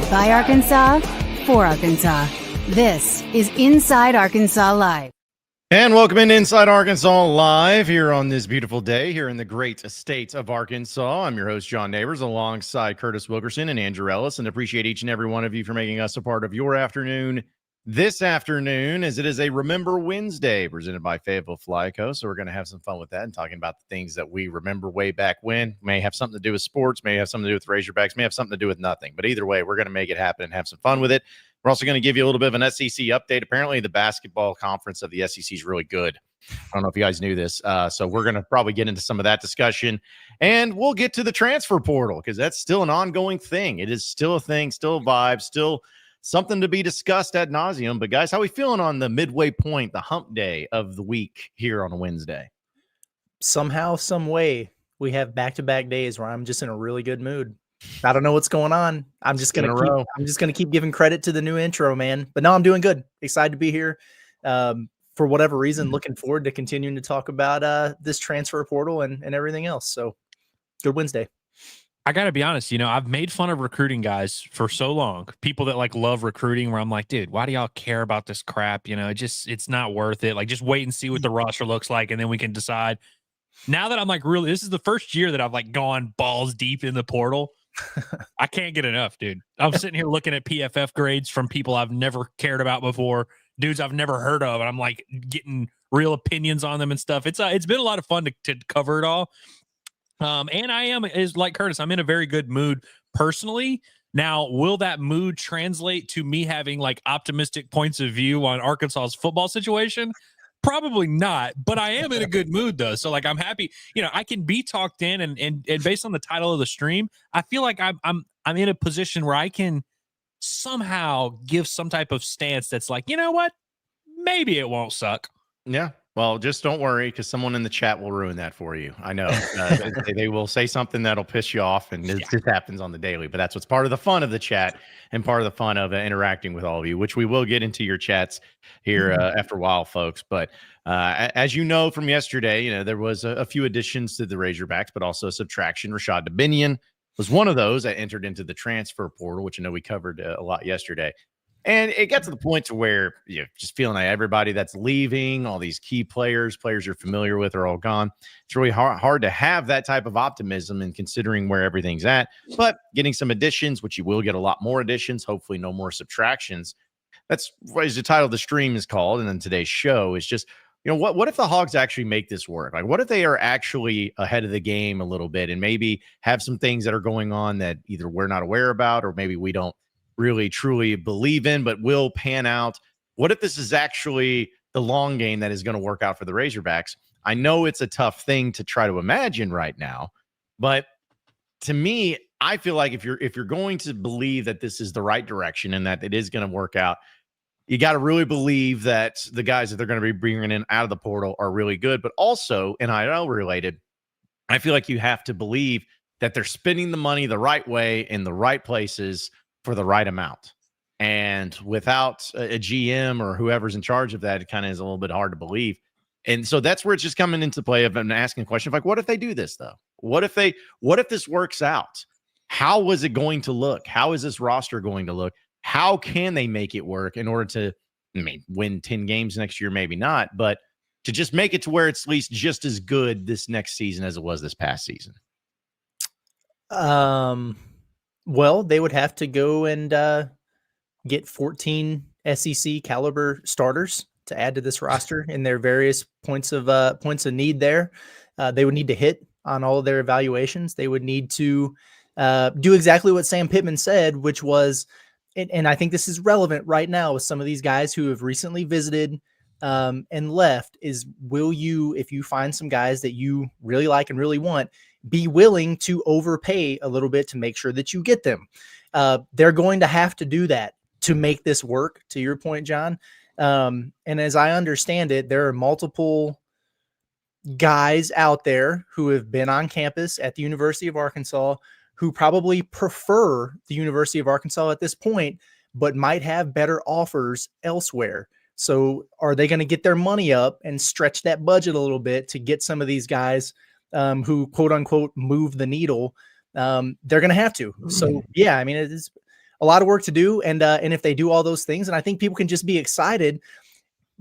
By Arkansas, for Arkansas. This is Inside Arkansas Live. And welcome into Inside Arkansas Live here on this beautiful day here in the great state of Arkansas. I'm your host, John Neighbors, alongside Curtis Wilkerson and Andrew Ellis, and appreciate each and every one of you for making us a part of your afternoon this afternoon, as it is a Remember Wednesday presented by Fayetteville Fly Co. So we're going to have some fun with that and talking about the things that we remember way back when. May have something to do with sports, may have something to do with Razorbacks, may have something to do with nothing. But either way, we're going to make it happen and have some fun with it. We're also going to give you a little bit of an SEC update. Apparently, the basketball conference of the SEC is really good. I don't know if you guys knew this. So we're going to probably get into some of that discussion. And we'll get to the transfer portal because that's still an ongoing thing. It is still a thing, still a vibe, still something to be discussed ad nauseum. But, guys, how are we feeling on the midway point, the hump day of the week here on a Wednesday? Somehow, some way, we have back-to-back days where I'm just in a really good mood. I don't know what's going on. I'm just gonna keep giving credit to the new intro, man. But no, I'm doing good. Excited to be here. For whatever reason, looking forward to continuing to talk about this transfer portal and everything else. So good Wednesday. I got to be honest, I've made fun of recruiting guys for so long. People that love recruiting where I'm like, dude, why do y'all care about this crap? It's not worth it. Like, just wait and see what the roster looks like, and then we can decide. Now that I'm really, this is the first year that I've gone balls deep in the portal. I can't get enough, dude. I'm sitting here looking at PFF grades from people I've never cared about before, dudes I've never heard of, and I'm getting real opinions on them and stuff. It's been a lot of fun to cover it all. And I am, is like Curtis, I'm in a very good mood personally. Now, will that mood translate to me having optimistic points of view on Arkansas's football situation? Probably not, but I am in a good mood though. So I'm happy, I can be talked in and based on the title of the stream, I feel like I'm in a position where I can somehow give some type of stance that's you know what? Maybe it won't suck. Yeah. Well, just don't worry, because someone in the chat will ruin that for you. I know they will say something that'll piss you off, and this happens on the daily. But that's what's part of the fun of the chat and part of the fun of interacting with all of you, which we will get into your chats here after a while, folks. But as you know from yesterday, there was a few additions to the Razorbacks, but also a subtraction. Rashad Dominion was one of those that entered into the transfer portal, which I know we covered a lot yesterday. And it got to the point to where you're just feeling like everybody that's leaving, all these key players you're familiar with are all gone. It's really hard to have that type of optimism and considering where everything's at. But getting some additions, which you will get a lot more additions, hopefully no more subtractions. That's what the title of the stream is called. And then today's show is just, what if the Hogs actually make this work? What if they are actually ahead of the game a little bit and maybe have some things that are going on that either we're not aware about or maybe we don't really truly believe in, but will pan out? What if this is actually the long game that is going to work out for the Razorbacks? I know it's a tough thing to try to imagine right now, but to me, I feel like if you're going to believe that this is the right direction and that it is going to work out, you got to really believe that the guys that they're going to be bringing in out of the portal are really good, but also NIL related. I feel like you have to believe that they're spending the money the right way in the right places for the right amount. And without a GM or whoever's in charge of that, it kind of is a little bit hard to believe. And so that's where it's just coming into play of an asking question of what if they do this though? What if this works out? How was it going to look? How is this roster going to look? How can they make it work in order to, win 10 games next year? Maybe not, but to just make it to where it's at least just as good this next season as it was this past season. Well, they would have to go and get 14 SEC caliber starters to add to this roster in their various points of need there. They would need to hit on all of their evaluations. They would need to do exactly what Sam Pittman said, which was, and I think this is relevant right now with some of these guys who have recently visited and left, is will you, if you find some guys that you really like and really want, be willing to overpay a little bit to make sure that you get them. They're going to have to do that to make this work, to your point, John. And as I understand it, there are multiple guys out there who have been on campus at the University of Arkansas who probably prefer the University of Arkansas at this point, but might have better offers elsewhere. So are they going to get their money up and stretch that budget a little bit to get some of these guys who quote unquote move the needle? They're going to have to. So yeah, I mean, it is a lot of work to do. And if they do all those things, and I think people can just be excited.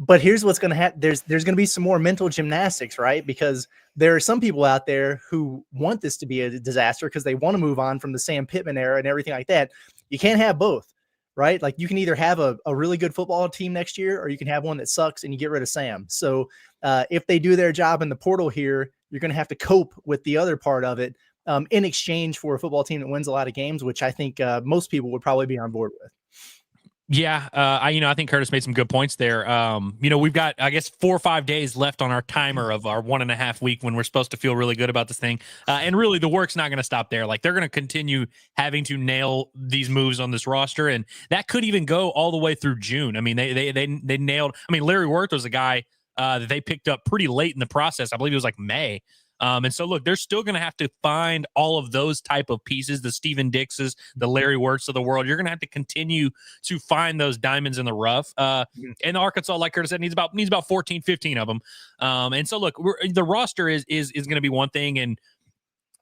But here's what's going to happen. There's going to be some more mental gymnastics, right? Because there are some people out there who want this to be a disaster because they want to move on from the Sam Pittman era and everything like that. You can't have both, right? Like you can either have a really good football team next year, or you can have one that sucks and you get rid of Sam. So if they do their job in the portal here, you're going to have to cope with the other part of it in exchange for a football team that wins a lot of games, which I think most people would probably be on board with. Yeah, I think Curtis made some good points there. We've got, I guess, 4 or 5 days left on our timer of our 1.5 week when we're supposed to feel really good about this thing. And really, the work's not going to stop there. Like they're going to continue having to nail these moves on this roster, and that could even go all the way through June. I mean, they nailed. I mean, Larry Wirth was a guy that they picked up pretty late in the process. I believe it was like May. And so, look, they're still going to have to find all of those type of pieces, the Steven Dixes, the Larry Wirths of the world. You're going to have to continue to find those diamonds in the rough. And Arkansas, like Curtis said, needs about 14, 15 of them. And so, look, the roster is going to be one thing, and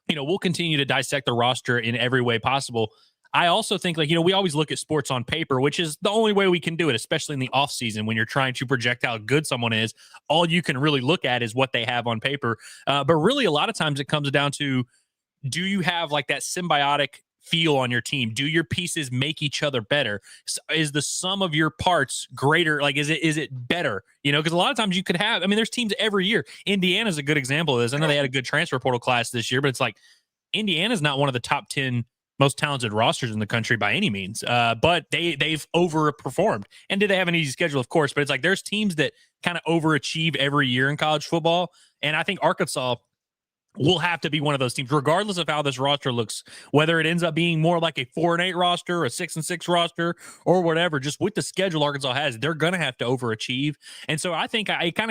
we'll continue to dissect the roster in every way possible. I also think, like, we always look at sports on paper, which is the only way we can do it, especially in the offseason when you're trying to project how good someone is. All you can really look at is what they have on paper. But really, a lot of times it comes down to, do you have like that symbiotic feel on your team? Do your pieces make each other better? Is the sum of your parts greater? Like, is it better? Because a lot of times you could have, there's teams every year. Indiana's a good example of this. I know they had a good transfer portal class this year, but it's like Indiana's not one of the top 10 most talented rosters in the country by any means, but they've overperformed. And did they have an easy schedule? Of course, but it's like there's teams that kind of overachieve every year in college football, and I think Arkansas will have to be one of those teams, regardless of how this roster looks, whether it ends up being more like a 4-8 roster, a 6-6 roster, or whatever. Just with the schedule Arkansas has, they're going to have to overachieve. And so I think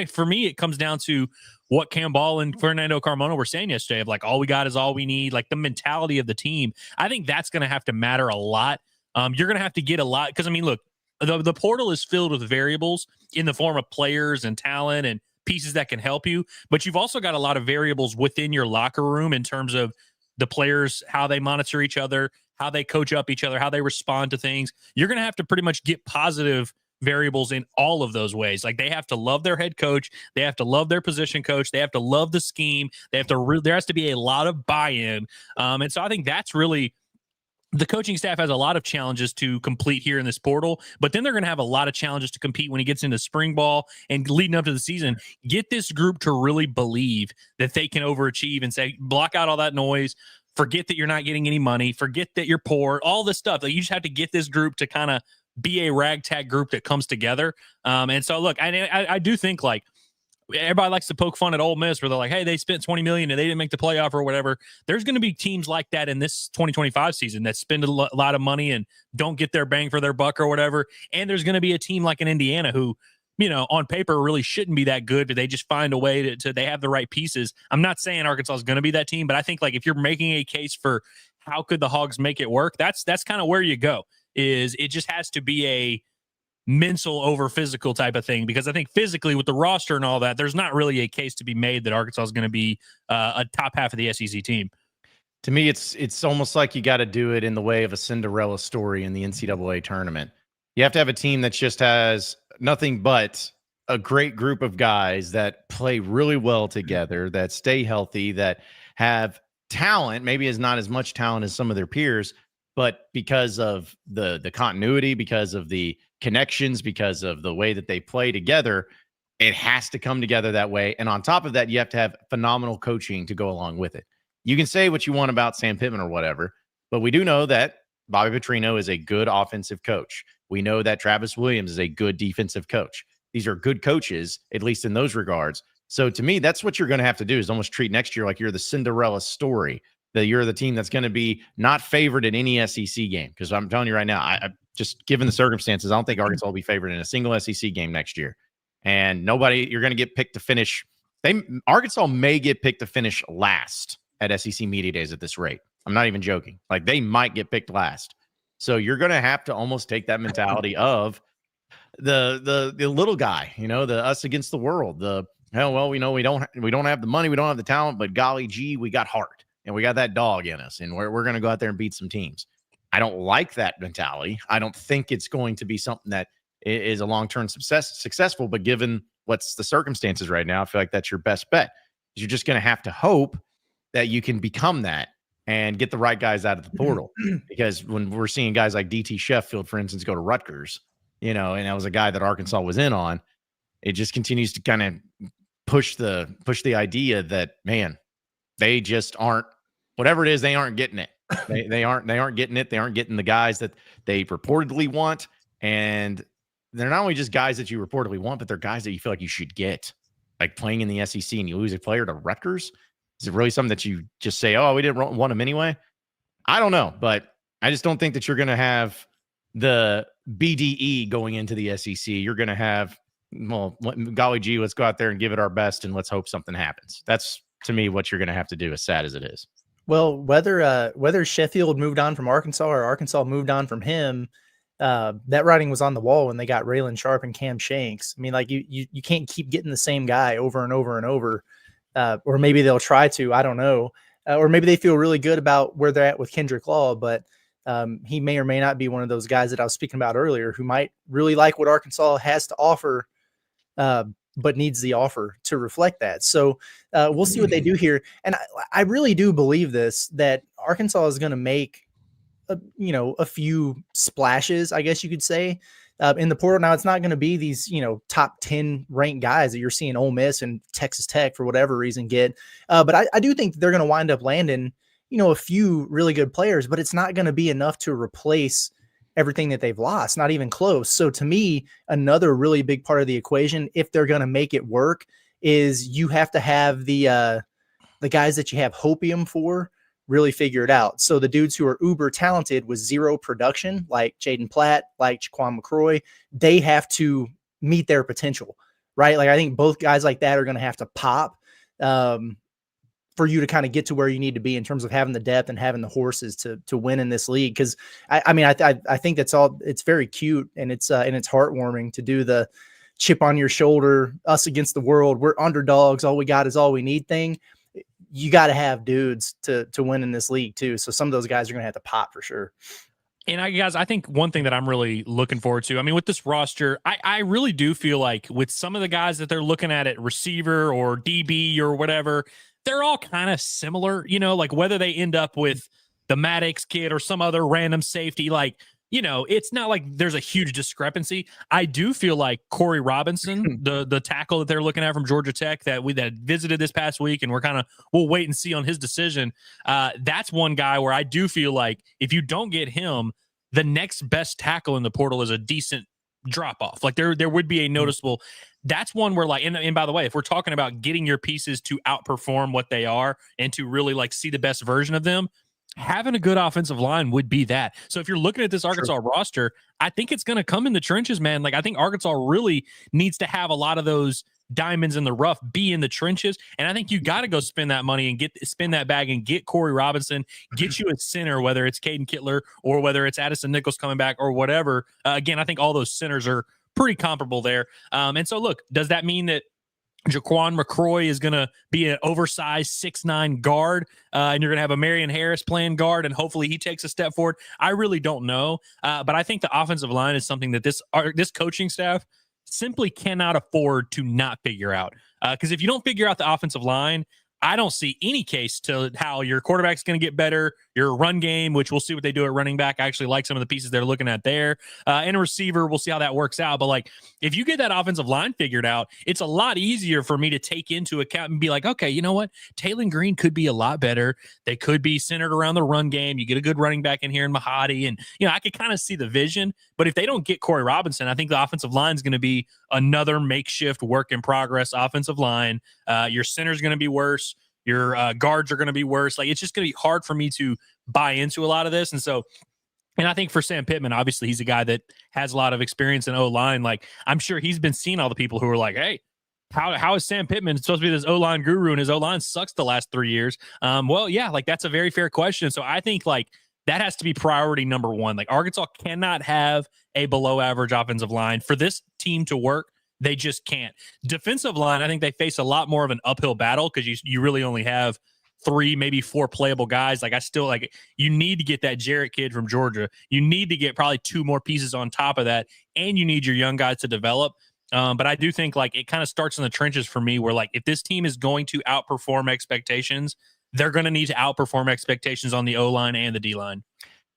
for me, it comes down to what Cam Ball and Fernando Carmona were saying yesterday of like, all we got is all we need, like the mentality of the team. I think that's going to have to matter a lot. You're going to have to get a lot because, look, the portal is filled with variables in the form of players and talent and pieces that can help you, but you've also got a lot of variables within your locker room in terms of the players, how they monitor each other, how they coach up each other, how they respond to things. You're going to have to pretty much get positive variables in all of those ways. Like they have to love their head coach, they have to love their position coach, they have to love the scheme, there has to be a lot of buy-in. And so I think that's really, the coaching staff has a lot of challenges to complete here in this portal, but then they're going to have a lot of challenges to compete when he gets into spring ball and leading up to the season. Get this group to really believe that they can overachieve and say, block out all that noise, forget that you're not getting any money, forget that you're poor, all this stuff. Like, you just have to get this group to kind of be a ragtag group that comes together. And so, look, I do think, like, everybody likes to poke fun at Ole Miss where they're like, hey, they spent $20 million and they didn't make the playoff or whatever. There's going to be teams like that in this 2025 season that spend a lot of money and don't get their bang for their buck or whatever. And there's going to be a team like in Indiana who, on paper really shouldn't be that good, but they just find a way to they have the right pieces. I'm not saying Arkansas is going to be that team, but I think, like, if you're making a case for how could the Hogs make it work, that's kind of where you go. Is it just has to be a mental over physical type of thing, because I think physically with the roster and all that, there's not really a case to be made that Arkansas is going to be a top half of the SEC team. To me, it's almost like you got to do it in the way of a Cinderella story in the NCAA tournament. You have to have a team that just has nothing but a great group of guys that play really well together, that stay healthy, that have talent, maybe is not as much talent as some of their peers, but because of the continuity, because of the connections, because of the way that they play together, it has to come together that way. And on top of that, you have to have phenomenal coaching to go along with it. You can say what you want about Sam Pittman or whatever, but we do know that Bobby Petrino is a good offensive coach. We know that Travis Williams is a good defensive coach. These are good coaches, at least in those regards. So to me, that's what you're going to have to do, is almost treat next year like you're the Cinderella story, that you're the team that's going to be not favored in any SEC game. Because I'm telling you right now, I just, given the circumstances, I don't think Arkansas will be favored in a single SEC game next year. And you're going to get picked to finish. Arkansas may get picked to finish last at SEC Media Days at this rate. I'm not even joking. Like, they might get picked last. So you're going to have to almost take that mentality of the little guy, the us against the world. We don't have the money, we don't have the talent, but golly gee, we got heart and we got that dog in us, and we're going to go out there and beat some teams. I don't like that mentality. I don't think it's going to be something that is a long-term successful, but given what's the circumstances right now, I feel like that's your best bet. You're just going to have to hope that you can become that and get the right guys out of the portal. Because when we're seeing guys like DT Sheffield, for instance, go to Rutgers, and that was a guy that Arkansas was in on, it just continues to kind of push the idea that, man, they just aren't, whatever it is, they aren't getting it. They aren't getting it. They aren't getting the guys that they reportedly want. And they're not only just guys that you reportedly want, but they're guys that you feel like you should get. Like playing in the SEC and you lose a player to Rutgers. Is it really something that you just say, oh, we didn't want him anyway? I don't know, but I just don't think that you're going to have the BDE going into the SEC. You're going to have, well, golly gee, let's go out there and give it our best and let's hope something happens. That's, to me, what you're going to have to do, as sad as it is. Well, whether Sheffield moved on from Arkansas or Arkansas moved on from him, that writing was on the wall when they got Raylan Sharp and Cam Shanks. I mean, like you can't keep getting the same guy over and over and over. Or maybe they'll try to, I don't know. Or maybe they feel really good about where they're at with Kendrick Law, but he may or may not be one of those guys that I was speaking about earlier who might really like what Arkansas has to offer, but needs the offer to reflect that. So we'll see what they do here. And I really do believe that Arkansas is going to make a few splashes, I guess you could say, in the portal. Now, it's not going to be these, top 10 ranked guys that you're seeing Ole Miss and Texas Tech for whatever reason get. But I do think they're going to wind up landing, a few really good players, but it's not going to be enough to replace everything that they've lost, not even close. So to me, another really big part of the equation, if they're going to make it work, is you have to have the guys that you have hopium for really figure it out. So the dudes who are uber talented with zero production, like Jaden Platt, like Jaquan McCroy, they have to meet their potential, right? Like I think both guys like that are going to have to pop for you to kind of get to where you need to be in terms of having the depth and having the horses to win in this league. Because I think it's very cute and it's heartwarming to do the chip on your shoulder, us against the world, we're underdogs, all we got is all we need thing. You got to have dudes to win in this league too. So some of those guys are going to have to pop for sure. And I think one thing that I'm really looking forward to, I mean, with this roster, I really do feel like with some of the guys that they're looking at receiver or DB or whatever, they're all kind of similar, like whether they end up with the Maddox kid or some other random safety, like, it's not like there's a huge discrepancy. I do feel like Corey Robinson, the tackle that they're looking at from Georgia Tech that visited this past week, and we'll wait and see on his decision. That's one guy where I do feel like if you don't get him, the next best tackle in the portal is a decent drop off. Like there would be a noticeable. That's one where and by the way, if we're talking about getting your pieces to outperform what they are and to really see the best version of them, having a good offensive line would be that. So if you're looking at this Arkansas roster, I think it's going to come in the trenches, man. Like I think Arkansas really needs to have a lot of those diamonds in the rough be in the trenches. And I think you got to go spend that money and spin that bag and get Corey Robinson, get you a center, whether it's Caden Kittler or whether it's Addison Nichols coming back or whatever. Again, I think all those centers are pretty comparable there. And so look, does that mean that Jaquan McCroy is going to be an oversized 6'9" guard, and you're going to have a Marion Harris playing guard, and hopefully he takes a step forward? I really don't know, but I think the offensive line is something that this coaching staff simply cannot afford to not figure out. Because if you don't figure out the offensive line, I don't see any case to how your quarterback's going to get better, your run game, which we'll see what they do at running back. I actually like some of the pieces they're looking at there. And a receiver, we'll see how that works out. But if you get that offensive line figured out, it's a lot easier for me to take into account and be like, okay, you know what? Taylor Green could be a lot better. They could be centered around the run game. You get a good running back in here in Mahadi. And, I could kind of see the vision. But if they don't get Corey Robinson, I think the offensive line is going to be another makeshift work in progress offensive line. Your center's going to be worse. Your guards are going to be worse. It's just going to be hard for me to buy into a lot of this. And I think for Sam Pittman, obviously he's a guy that has a lot of experience in O-line. I'm sure he's been seeing all the people who are like, hey, how is Sam Pittman supposed to be this O-line guru and his O-line sucks the last 3 years? Well, yeah, that's a very fair question. So I think that has to be priority number one. Arkansas cannot have a below average offensive line for this team to work. They just can't. Defensive line, I think they face a lot more of an uphill battle because you really only have 3, maybe 4 playable guys. Like I still like you need to get that Jarrett kid from Georgia. You need to get probably 2 more pieces on top of that, and you need your young guys to develop. But I do think like it kind of starts in the trenches for me, where like if this team is going to outperform expectations, they're going to need to outperform expectations on the O-line and the D-line.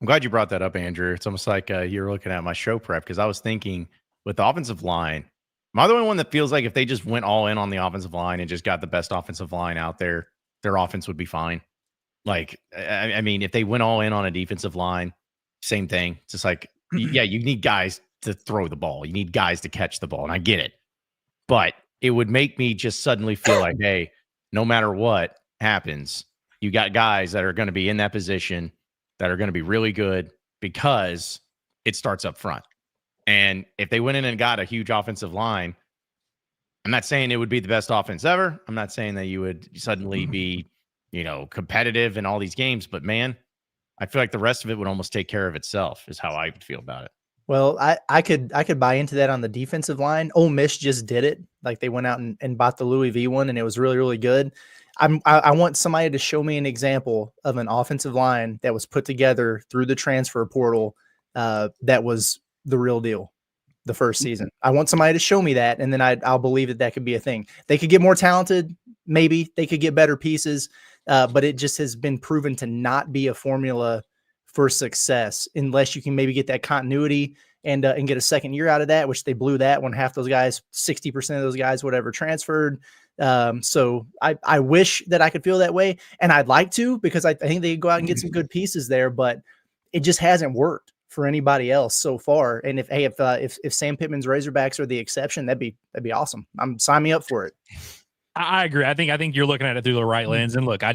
I'm glad you brought that up, Andrew. It's almost like you're looking at my show prep, because I was thinking with the offensive line, am I the only one that feels like if they just went all in on the offensive line and just got the best offensive line out there, their offense would be fine? Like, I mean, if they went all in on a defensive line, same thing. It's just like, yeah, you need guys to throw the ball. You need guys to catch the ball. And I get it. But it would make me just suddenly feel like, hey, no matter what happens, you got guys that are going to be in that position that are going to be really good because it starts up front. And if they went in and got a huge offensive line, I'm not saying it would be the best offense ever. I'm not saying that you would suddenly be, competitive in all these games. But, man, I feel like the rest of it would almost take care of itself is how I would feel about it. Well, I could buy into that on the defensive line. Ole Miss just did it. Like they went out and bought the Louis V one, and it was really, really good. I want somebody to show me an example of an offensive line that was put together through the transfer portal that was the real deal the first season. I want somebody to show me that, and then I'll believe that could be a thing. They could get more talented. Maybe they could get better pieces, but it just has been proven to not be a formula for success unless you can maybe get that continuity and get a second year out of that, which they blew that when half those guys, 60% of those guys, whatever, transferred. So I wish that I could feel that way, and I'd like to, because I think they could go out and get some good pieces there, but it just hasn't worked for anybody else so far. And if Sam Pittman's Razorbacks are the exception, that'd be awesome. Sign me up for it. I agree. I think you're looking at it through the right lens. And look, I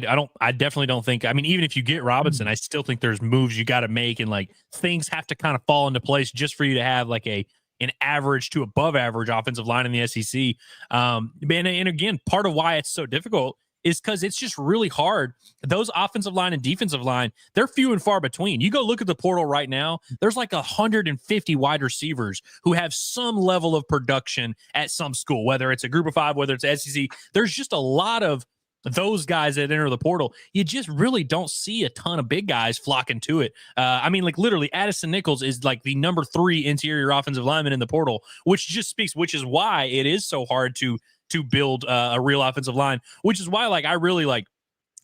definitely don't think, I mean, even if you get Robinson, I still think there's moves you got to make, and like things have to kind of fall into place just for you to have like an average to above average offensive line in the SEC. And again, part of why it's so difficult is because it's just really hard. Those offensive line and defensive line, they're few and far between. You go look at the portal right now, there's like 150 wide receivers who have some level of production at some school, whether it's a group of 5, whether it's SEC. There's just a lot of those guys that enter the portal. You just really don't see a ton of big guys flocking to it. I mean, like literally Addison Nichols is like the number 3 interior offensive lineman in the portal, which is why it is so hard to build a real offensive line, which is why like I really like.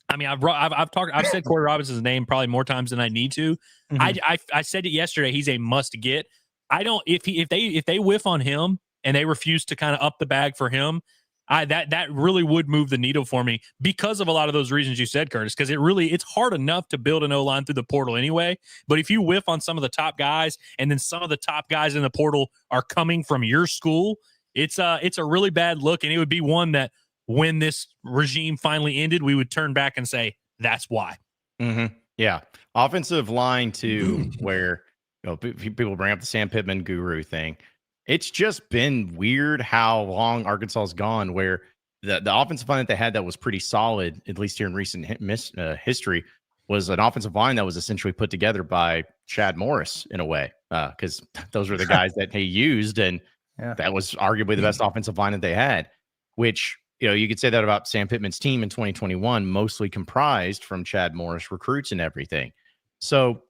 I mean, I've said Corey Robinson's name probably more times than I need to. Mm-hmm. I said it yesterday. He's a must get. I don't if they whiff on him and they refuse to kind of up the bag for him, that really would move the needle for me because of a lot of those reasons you said, Curtis. Because it's hard enough to build an O-line through the portal anyway. But if you whiff on some of the top guys, and then some of the top guys in the portal are coming from your school, it's a really bad look, and it would be one that when this regime finally ended, we would turn back and say, that's why. Mm-hmm. Yeah. Offensive line too, where people bring up the Sam Pittman guru thing. It's just been weird how long Arkansas has gone, where the offensive line that they had that was pretty solid, at least here in recent history, was an offensive line that was essentially put together by Chad Morris in a way, because those were the guys that he used, and that was arguably the best offensive line that they had, which, you could say that about Sam Pittman's team in 2021, mostly comprised from Chad Morris recruits and everything. So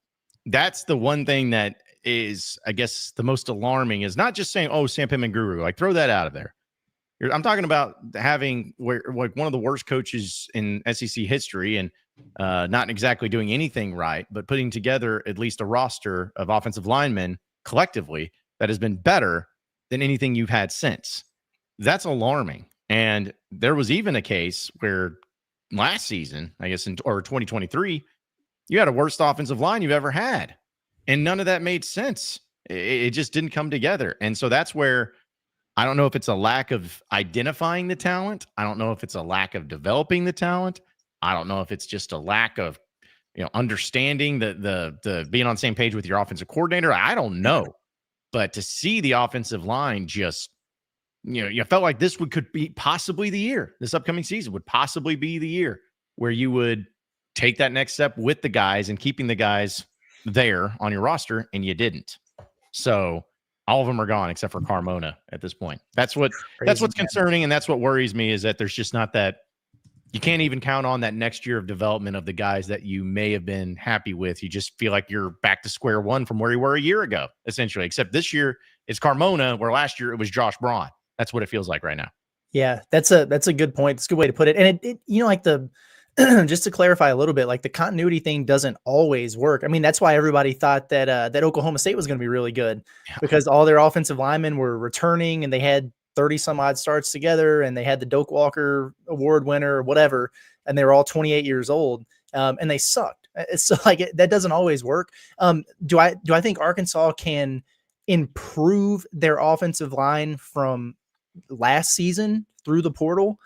that's the one thing that is, I guess, the most alarming, is not just saying, oh, Sam Pittman guru, like throw that out of there. I'm talking about having like one of the worst coaches in SEC history, and not exactly doing anything right, but putting together at least a roster of offensive linemen collectively that has been better than anything you've had since. That's alarming. And there was even a case where last season, I guess, or 2023, you had a worst offensive line you've ever had. And none of that made sense. It just didn't come together. And so that's where I don't know if it's a lack of identifying the talent. I don't know if it's a lack of developing the talent. I don't know if it's just a lack of, understanding the being on the same page with your offensive coordinator. I don't know. But to see the offensive line just, you felt like this could be possibly the year. This upcoming season would possibly be the year where you would take that next step with the guys and keeping the guys there on your roster, and you didn't. So all of them are gone except for Carmona at this point. That's what's concerning, and that's what worries me, is that there's just not that you can't even count on that next year of development of the guys that you may have been happy with. You just feel like you're back to square one from where you were a year ago, essentially, except this year it's Carmona, where last year it was Josh Braun. That's what it feels like right now. Yeah, that's a good point. It's a good way to put it. And it like the just to clarify a little bit, like the continuity thing doesn't always work. I mean, that's why everybody thought that that Oklahoma State was going to be really good because all their offensive linemen were returning and they had 30 some odd starts together and they had the Doak Walker Award winner or whatever, and they were all 28 years old, and they sucked. So like that doesn't always work. Do I think Arkansas can improve their offensive line from last season through the portal?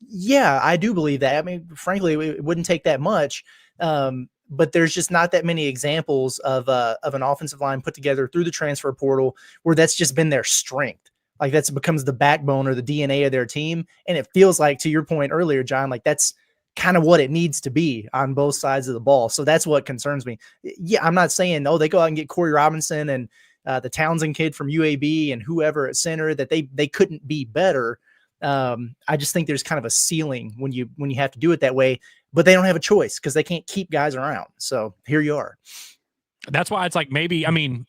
Yeah, I do believe that. I mean, frankly, it wouldn't take that much. But there's just not that many examples of an offensive line put together through the transfer portal where that's just been their strength. Like that's becomes the backbone or the DNA of their team. And it feels like, to your point earlier, John, like that's kind of what it needs to be on both sides of the ball. So that's what concerns me. Yeah, I'm not saying, they go out and get Corey Robinson and the Townsend kid from UAB and whoever at center, that they couldn't be better. I just think there's kind of a ceiling when you have to do it that way, but they don't have a choice because they can't keep guys around. So here you are. That's why it's like maybe, I mean,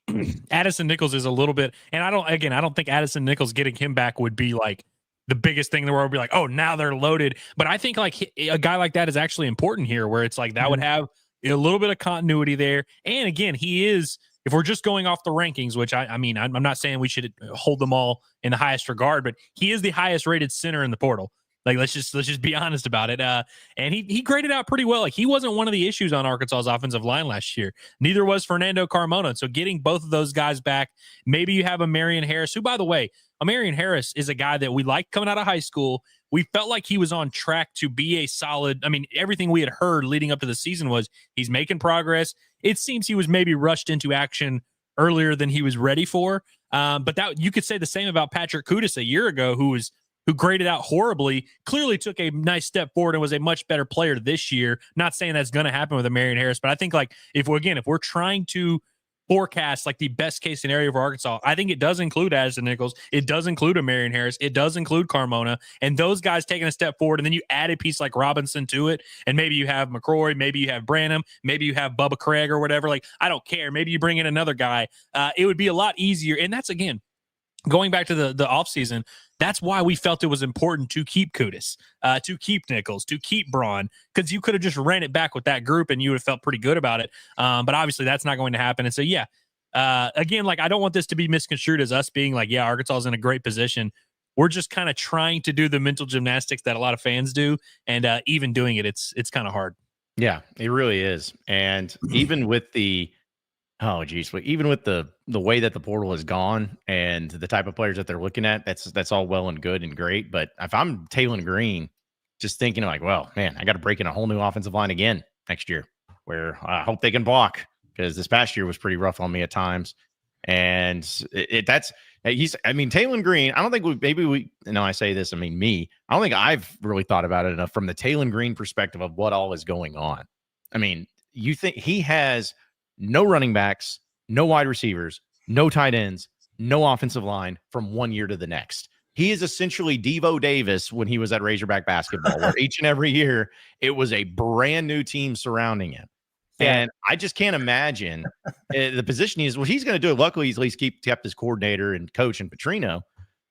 Addison Nichols is a little bit, and I don't think Addison Nichols getting him back would be like the biggest thing in the world. Be like, oh, now they're loaded. But I think like a guy like that is actually important here, where it's like that would have a little bit of continuity there. And again, he is, if we're just going off the rankings, which I mean, I'm not saying we should hold them all in the highest regard, but he is the highest rated center in the portal. Like, let's just be honest about it. And he graded out pretty well. Like, he wasn't one of the issues on Arkansas's offensive line last year. Neither was Fernando Carmona. So getting both of those guys back, maybe you have a Marion Harris, who, by the way, Marion Harris is a guy that we liked coming out of high school. We felt like he was on track to be a solid. I mean, everything we had heard leading up to the season was he's making progress. It seems he was maybe rushed into action earlier than he was ready for. But that you could say the same about Patrick Kudus a year ago, who graded out horribly, clearly took a nice step forward and was a much better player this year. Not saying that's going to happen with a Marion Harris, but I think like if we're trying to forecast like the best case scenario for Arkansas, I think it does include Addison Nichols. It does include a Marion Harris. It does include Carmona, and those guys taking a step forward. And then you add a piece like Robinson to it, and maybe you have McCrory, maybe you have Branham, maybe you have Bubba Craig or whatever. Like, I don't care. Maybe you bring in another guy. It would be a lot easier. And that's, again, going back to the offseason, that's why we felt it was important to keep Kudus, to keep Nichols, to keep Braun, because you could have just ran it back with that group and you would have felt pretty good about it. But obviously that's not going to happen. And so, yeah, again, like I don't want this to be misconstrued as us being like, yeah, Arkansas is in a great position. We're just kind of trying to do the mental gymnastics that a lot of fans do. And even doing it, it's kind of hard. Yeah, it really is. And even with the, even with the way that the portal has gone and the type of players that they're looking at, that's all well and good and great. But if I'm Taylon Green, just thinking like, well, man, I got to break in a whole new offensive line again next year, where I hope they can block, because this past year was pretty rough on me at times. And Taylon Green, I don't think I say this, I don't think I've really thought about it enough from the Taylon Green perspective of what all is going on. I mean, you think he has no running backs, no wide receivers, no tight ends, no offensive line from one year to the next. He is essentially Devo Davis when he was at Razorback basketball, where each and every year it was a brand new team surrounding him. Yeah. And I just can't imagine the position he's going to do it. Luckily, he's at least kept his coordinator and coach and Petrino.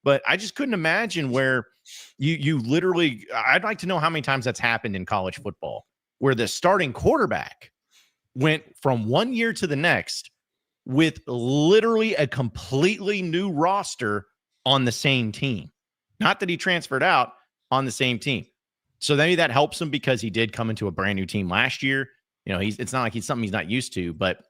But I just couldn't imagine where you literally, I'd like to know how many times that's happened in college football, where the starting quarterback went from one year to the next with literally a completely new roster on the same team. Not that he transferred out, on the same team. So maybe that helps him because he did come into a brand new team last year. It's not like he's something he's not used to, but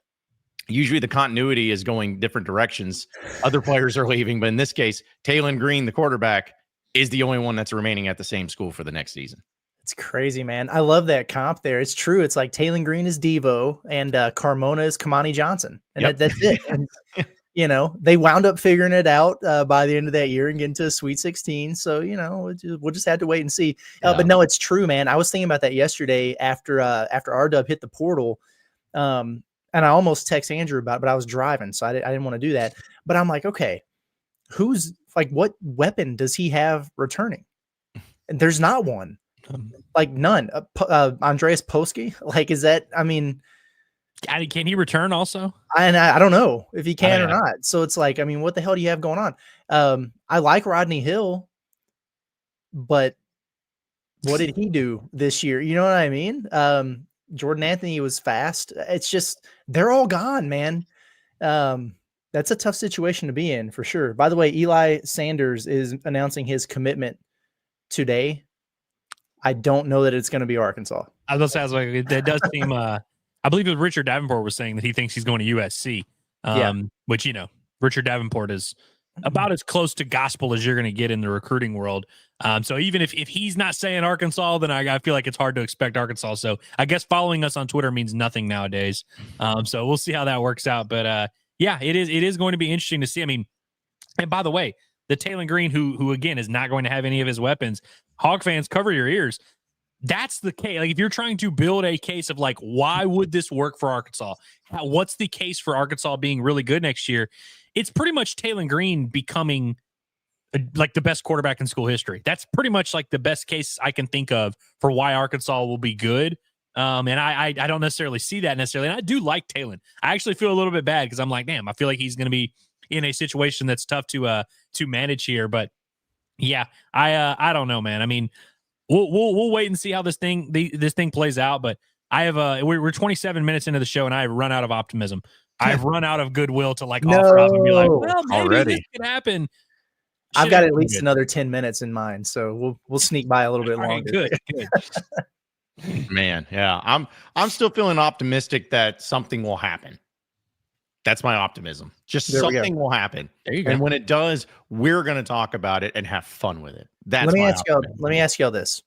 usually the continuity is going different directions. Other players are leaving, but in this case, Taylon Green, the quarterback, is the only one that's remaining at the same school for the next season. It's crazy, man. I love that comp there. It's true. It's like Taylon Green is Devo and Carmona is Kamani Johnson. And that's it. And, they wound up figuring it out by the end of that year and getting to a Sweet 16. So, we'll just have to wait and see. But no, it's true, man. I was thinking about that yesterday after R-Dub hit the portal. And I almost text Andrew about it, but I was driving, so I didn't want to do that. But I'm like, okay, what weapon does he have returning? And there's not one. Like none. Andreas Polsky? Like, is that, I mean, can he return also? I don't know if he can or Yeah. not. So it's like, I mean, what the hell do you have going on? I like Rodney Hill, but what did he do this year? You know what I mean? Jordan Anthony was fast. It's just, they're all gone, man. That's a tough situation to be in for sure. By the way, Eli Sanders is announcing his commitment today. I don't know that it's going to be Arkansas. I was gonna say, like, that does seem. I believe it was Richard Davenport was saying that he thinks he's going to USC. Which, Richard Davenport is about as close to gospel as you're going to get in the recruiting world. So even if he's not saying Arkansas, then I feel like it's hard to expect Arkansas. So I guess following us on Twitter means nothing nowadays. So we'll see how that works out. But yeah, it is going to be interesting to see. I mean, and by the way, the Taylor Green, who again is not going to have any of his weapons. Hog fans, cover your ears. That's the case. Like, if you're trying to build a case of like, why would this work for Arkansas? What's the case for Arkansas being really good next year? It's pretty much Taylor Green becoming like the best quarterback in school history. That's pretty much like the best case I can think of for why Arkansas will be good. And I don't necessarily see that necessarily. And I do like Taylor. I actually feel a little bit bad because I'm like, damn, I feel like he's going to be in a situation that's tough to manage here. But yeah, I don't know, man. I mean, we'll wait and see how this thing plays out. But I have we're 27 minutes into the show and I have run out of optimism. I've run out of goodwill to like offer up and be like, well, maybe Already. this could happen. I've got at least another 10 minutes in mind, so we'll sneak by a little bit longer. Right, good. Man, yeah. I'm still feeling optimistic that something will happen. That's my optimism. Just something will happen. There you go. And when it does, we're going to talk about it and have fun with it. That's Let me ask y'all this,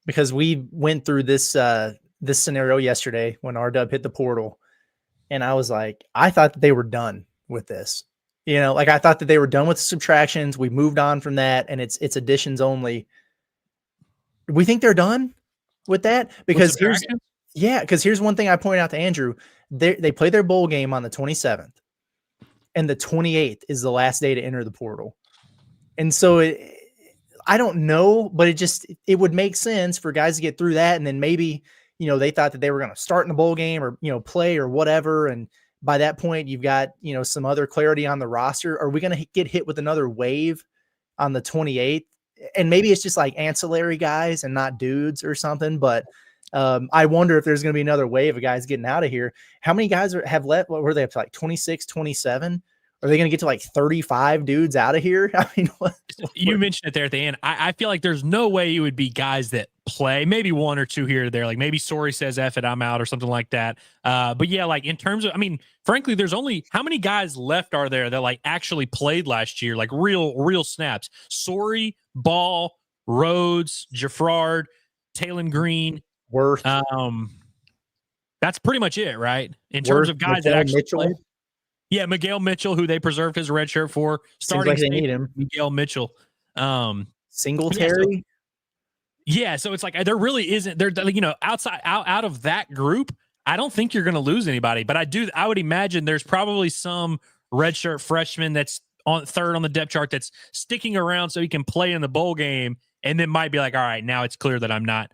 because we went through this scenario yesterday when R-Dub hit the portal, and I was like, I thought that they were done with this. Like I thought that they were done with the subtractions. We moved on from that, and it's additions only. We think they're done with that because here's one thing I pointed out to Andrew. They play their bowl game on the 27th, and the 28th is the last day to enter the portal. And so I don't know, but it would make sense for guys to get through that. And then maybe, they thought that they were going to start in the bowl game or, play or whatever. And by that point you've got, some other clarity on the roster. Are we going to get hit with another wave on the 28th? And maybe it's just like ancillary guys and not dudes or something, but I wonder if there's going to be another wave of guys getting out of here. How many guys have left? What were they up to, like 26, 27? Are they going to get to like 35 dudes out of here? I mean, you mentioned it there at the end. I feel like there's no way it would be guys that play, maybe one or two here or there. Like maybe Sorry says, F it, I'm out or something like that. But yeah, like in terms of, I mean, frankly, there's only how many guys left are there that like actually played last year? Like real snaps. Sorry, Ball, Rhodes, Jaffrard, Taylor Green, Worth. That's pretty much it, right? In terms of guys that actually play. Yeah, Miguel Mitchell, who they preserved his red shirt for. Starting like they need him. Miguel Mitchell. Singletary. Yeah, so it's like there really isn't there. Outside out of that group, I don't think you're going to lose anybody. But I would imagine there's probably some redshirt freshman that's on third on the depth chart that's sticking around so he can play in the bowl game, and then might be like, all right, now it's clear that I'm not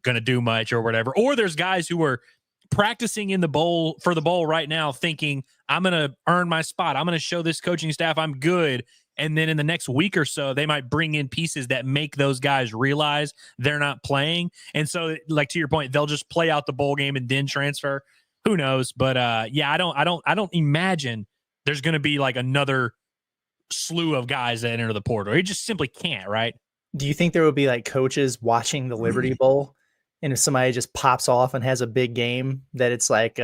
going to do much or whatever. Or there's guys who are practicing in the bowl for the bowl right now thinking I'm going to earn my spot. I'm going to show this coaching staff I'm good. And then in the next week or so, they might bring in pieces that make those guys realize they're not playing. And so, like, to your point, they'll just play out the bowl game and then transfer. Who knows? But yeah, I don't imagine there's going to be like another slew of guys that enter the portal. It just simply can't, right? Do you think there would be like coaches watching the Liberty Bowl, and if somebody just pops off and has a big game, that it's like,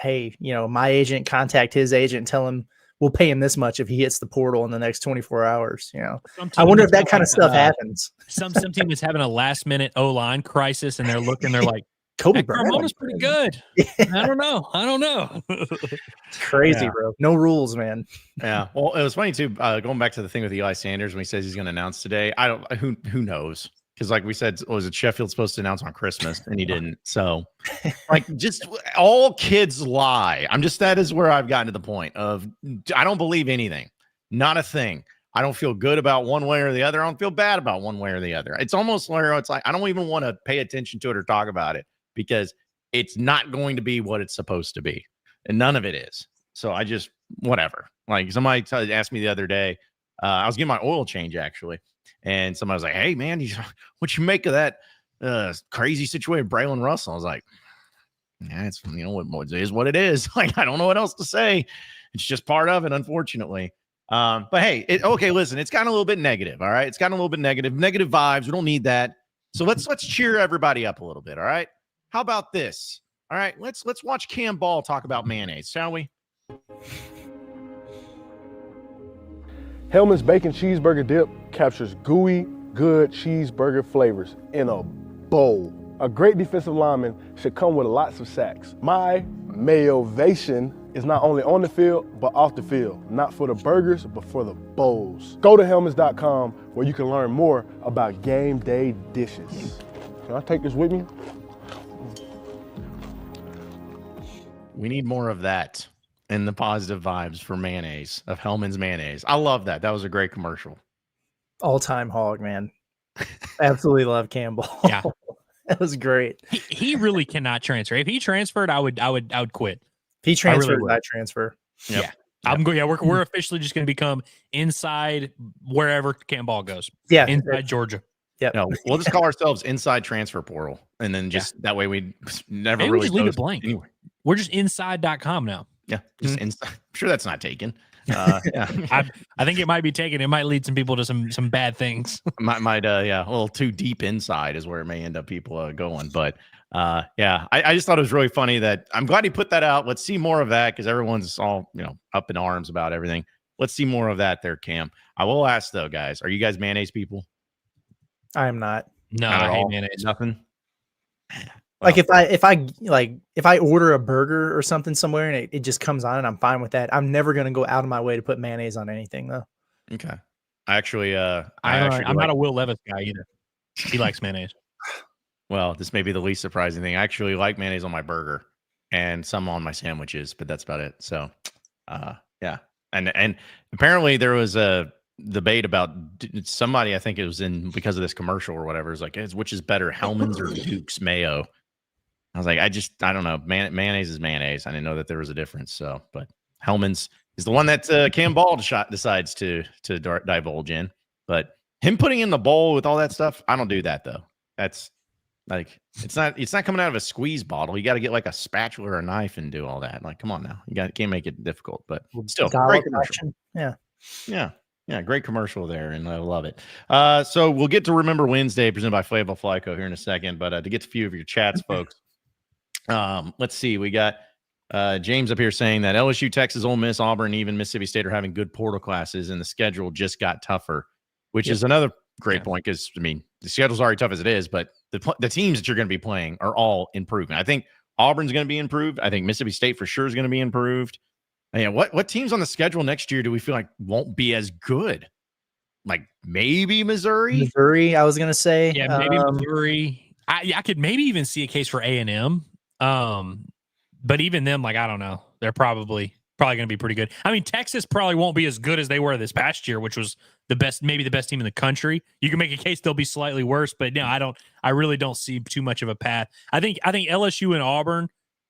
hey, my agent, contact his agent and tell him we'll pay him this much if he hits the portal in the next 24 hours. I wonder if that kind of stuff happens. Some team is having a last minute O-line crisis and they're like, Kobe Brown is pretty good. Yeah. I don't know. It's crazy, bro. No rules, man. Yeah. Well, it was funny too. Going back to the thing with Eli Sanders when he says he's going to announce today. Who knows? Because like we said, was it Sheffield's supposed to announce on Christmas and he didn't? So like just all kids lie. That is where I've gotten to the point of I don't believe anything. Not a thing. I don't feel good about one way or the other. I don't feel bad about one way or the other. It's almost where it's like I don't even want to pay attention to it or talk about it because it's not going to be what it's supposed to be. And none of it is. So I just, whatever. Like somebody asked me the other day, I was getting my oil change actually. And somebody was like, hey, man, what you make of that crazy situation with Braylon Russell? I was like, yeah, it's, what it is what it is. Like, I don't know what else to say. It's just part of it, unfortunately. But hey, okay, listen, it's gotten a little bit negative. All right. It's gotten a little bit negative vibes. We don't need that. So let's cheer everybody up a little bit. All right. How about this? All right, let's watch Cam Ball talk about mayonnaise, shall we? Hellman's Bacon Cheeseburger Dip captures gooey, good cheeseburger flavors in a bowl. A great defensive lineman should come with lots of sacks. My Mayovation is not only on the field, but off the field. Not for the burgers, but for the bowls. Go to Hellmans.com where you can learn more about game day dishes. Can I take this with me? We need more of that and the positive vibes for mayonnaise, of Hellman's mayonnaise. I love that. That was a great commercial. All-time hog, man. Absolutely love Campbell. Yeah. That was great. He really cannot transfer. If he transferred, I would quit. If he transferred, really I transfer. Yep. Yeah. I'm going. Yeah, we're officially just going to become inside wherever Cam Ball goes. Yeah. Inside Georgia. Yeah. No, we'll just call ourselves Inside Transfer Portal. And then just that way we never Maybe really just leave it blank. Anyway. We're just inside.com now. Yeah. Just inside. I'm sure that's not taken. Yeah. I think it might be taken. It might lead some people to some bad things. might a little too deep inside is where it may end up people going. But yeah, I just thought it was really funny that I'm glad he put that out. Let's see more of that because everyone's all up in arms about everything. Let's see more of that there, Cam. I will ask though, guys, are you guys mayonnaise people? I am not. No, I hate mayonnaise. Nothing. Like if I order a burger or something somewhere and it just comes on and I'm fine with that. I'm never gonna go out of my way to put mayonnaise on anything though. Okay. I'm not a Will Levis guy either. He likes mayonnaise. Well, this may be the least surprising thing. I actually like mayonnaise on my burger and some on my sandwiches, but that's about it. So yeah. And apparently there was a debate about somebody, I think it was because of this commercial or whatever, is like, which is better, Hellman's or Duke's mayo? I was like, I don't know. Mayonnaise is mayonnaise. I didn't know that there was a difference. So, but Hellman's is the one that Cam Ball decides to divulge in. But him putting in the bowl with all that stuff, I don't do that though. That's like it's not coming out of a squeeze bottle. You got to get like a spatula or a knife and do all that. Like, come on now, can't make it difficult. But still, great commercial. Yeah, great commercial there, and I love it. So we'll get to Remember Wednesday, presented by Fayetteville Fly Co. here in a second. But to get to a few of your chats, folks, let's see. We got James up here saying that LSU, Texas, Ole Miss, Auburn, even Mississippi State are having good portal classes, and the schedule just got tougher, which is another great point because, I mean, the schedule's already tough as it is, but the teams that you're going to be playing are all improving. I think Auburn's going to be improved. I think Mississippi State for sure is going to be improved. Yeah, what teams on the schedule next year do we feel like won't be as good? Like maybe Missouri? Missouri, I was gonna say. Yeah, maybe Missouri. I could maybe even see a case for A&M. But even them, like, I don't know. They're probably going to be pretty good. I mean, Texas probably won't be as good as they were this past year, which was maybe the best team in the country. You can make a case they'll be slightly worse, but no, I really don't see too much of a path. I think LSU and Auburn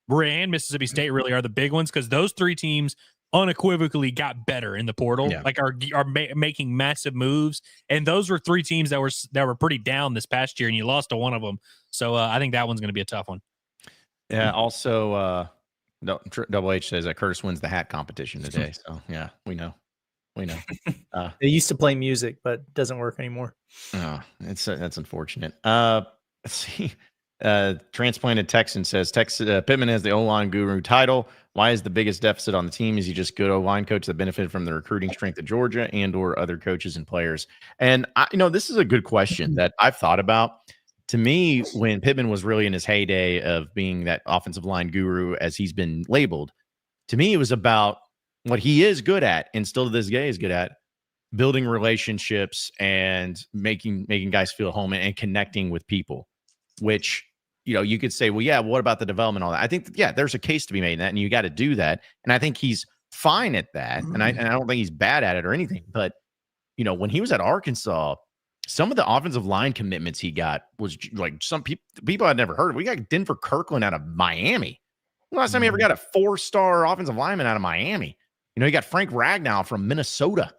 and Mississippi State really are the big ones because those three teams unequivocally got better in the portal, like are making massive moves. And those were three teams that were pretty down this past year, and you lost to one of them. So I think that one's going to be a tough one. Yeah. Also, Double H says that Curtis wins the hat competition today. So yeah, we know. They used to play music, but it doesn't work anymore. Oh, that's unfortunate. Let's see. Transplanted Texan says Pittman has the O-line guru title. Why is the biggest deficit on the team? Is he just good O-line coach that benefited from the recruiting strength of Georgia and or other coaches and players? And this is a good question that I've thought about. To me, when Pittman was really in his heyday of being that offensive line guru, as he's been labeled, to me, it was about what he is good at and still to this day is good at, building relationships and making guys feel home and connecting with people, which, you could say, well, yeah, what about the development, all that? I think, there's a case to be made in that, and you got to do that. And I think he's fine at that. And I don't think he's bad at it or anything, but, when he was at Arkansas, some of the offensive line commitments he got was like some people I'd never heard of. We got Denver Kirkland out of Miami. The last time he ever got a 4-star offensive lineman out of Miami. You got Frank Ragnow from Minnesota.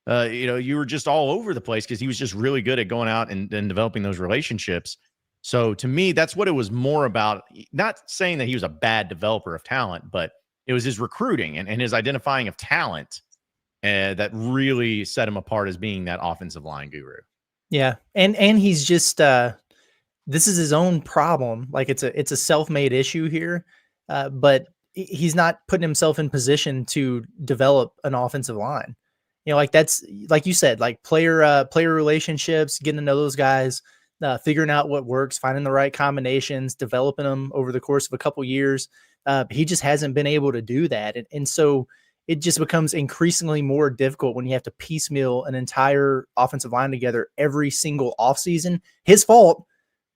You were just all over the place because he was just really good at going out and developing those relationships. So to me, that's what it was more about. Not saying that he was a bad developer of talent, but it was his recruiting and his identifying of talent that really set him apart as being that offensive line guru. Yeah. And he's just, this is his own problem. Like it's a self-made issue here. But he's not putting himself in position to develop an offensive line. Like that's, like you said, like player relationships, getting to know those guys, figuring out what works, finding the right combinations, developing them over the course of a couple years. He just hasn't been able to do that. And so it just becomes increasingly more difficult when you have to piecemeal an entire offensive line together every single offseason. His fault,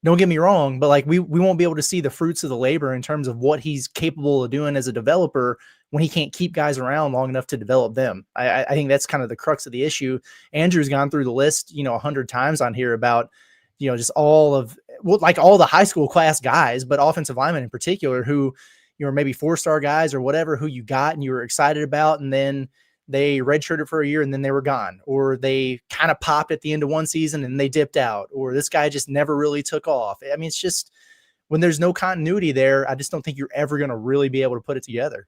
don't get me wrong, but like we won't be able to see the fruits of the labor in terms of what he's capable of doing as a developer when he can't keep guys around long enough to develop them. I think that's kind of the crux of the issue. Andrew's gone through the list, 100 times on here about, just all the high school class guys, but offensive linemen in particular who, maybe 4-star guys or whatever, who you got and you were excited about, and then they redshirted for a year and then they were gone, or they kind of popped at the end of one season and they dipped out, or this guy just never really took off. I mean, it's just when there's no continuity there, I just don't think you're ever going to really be able to put it together.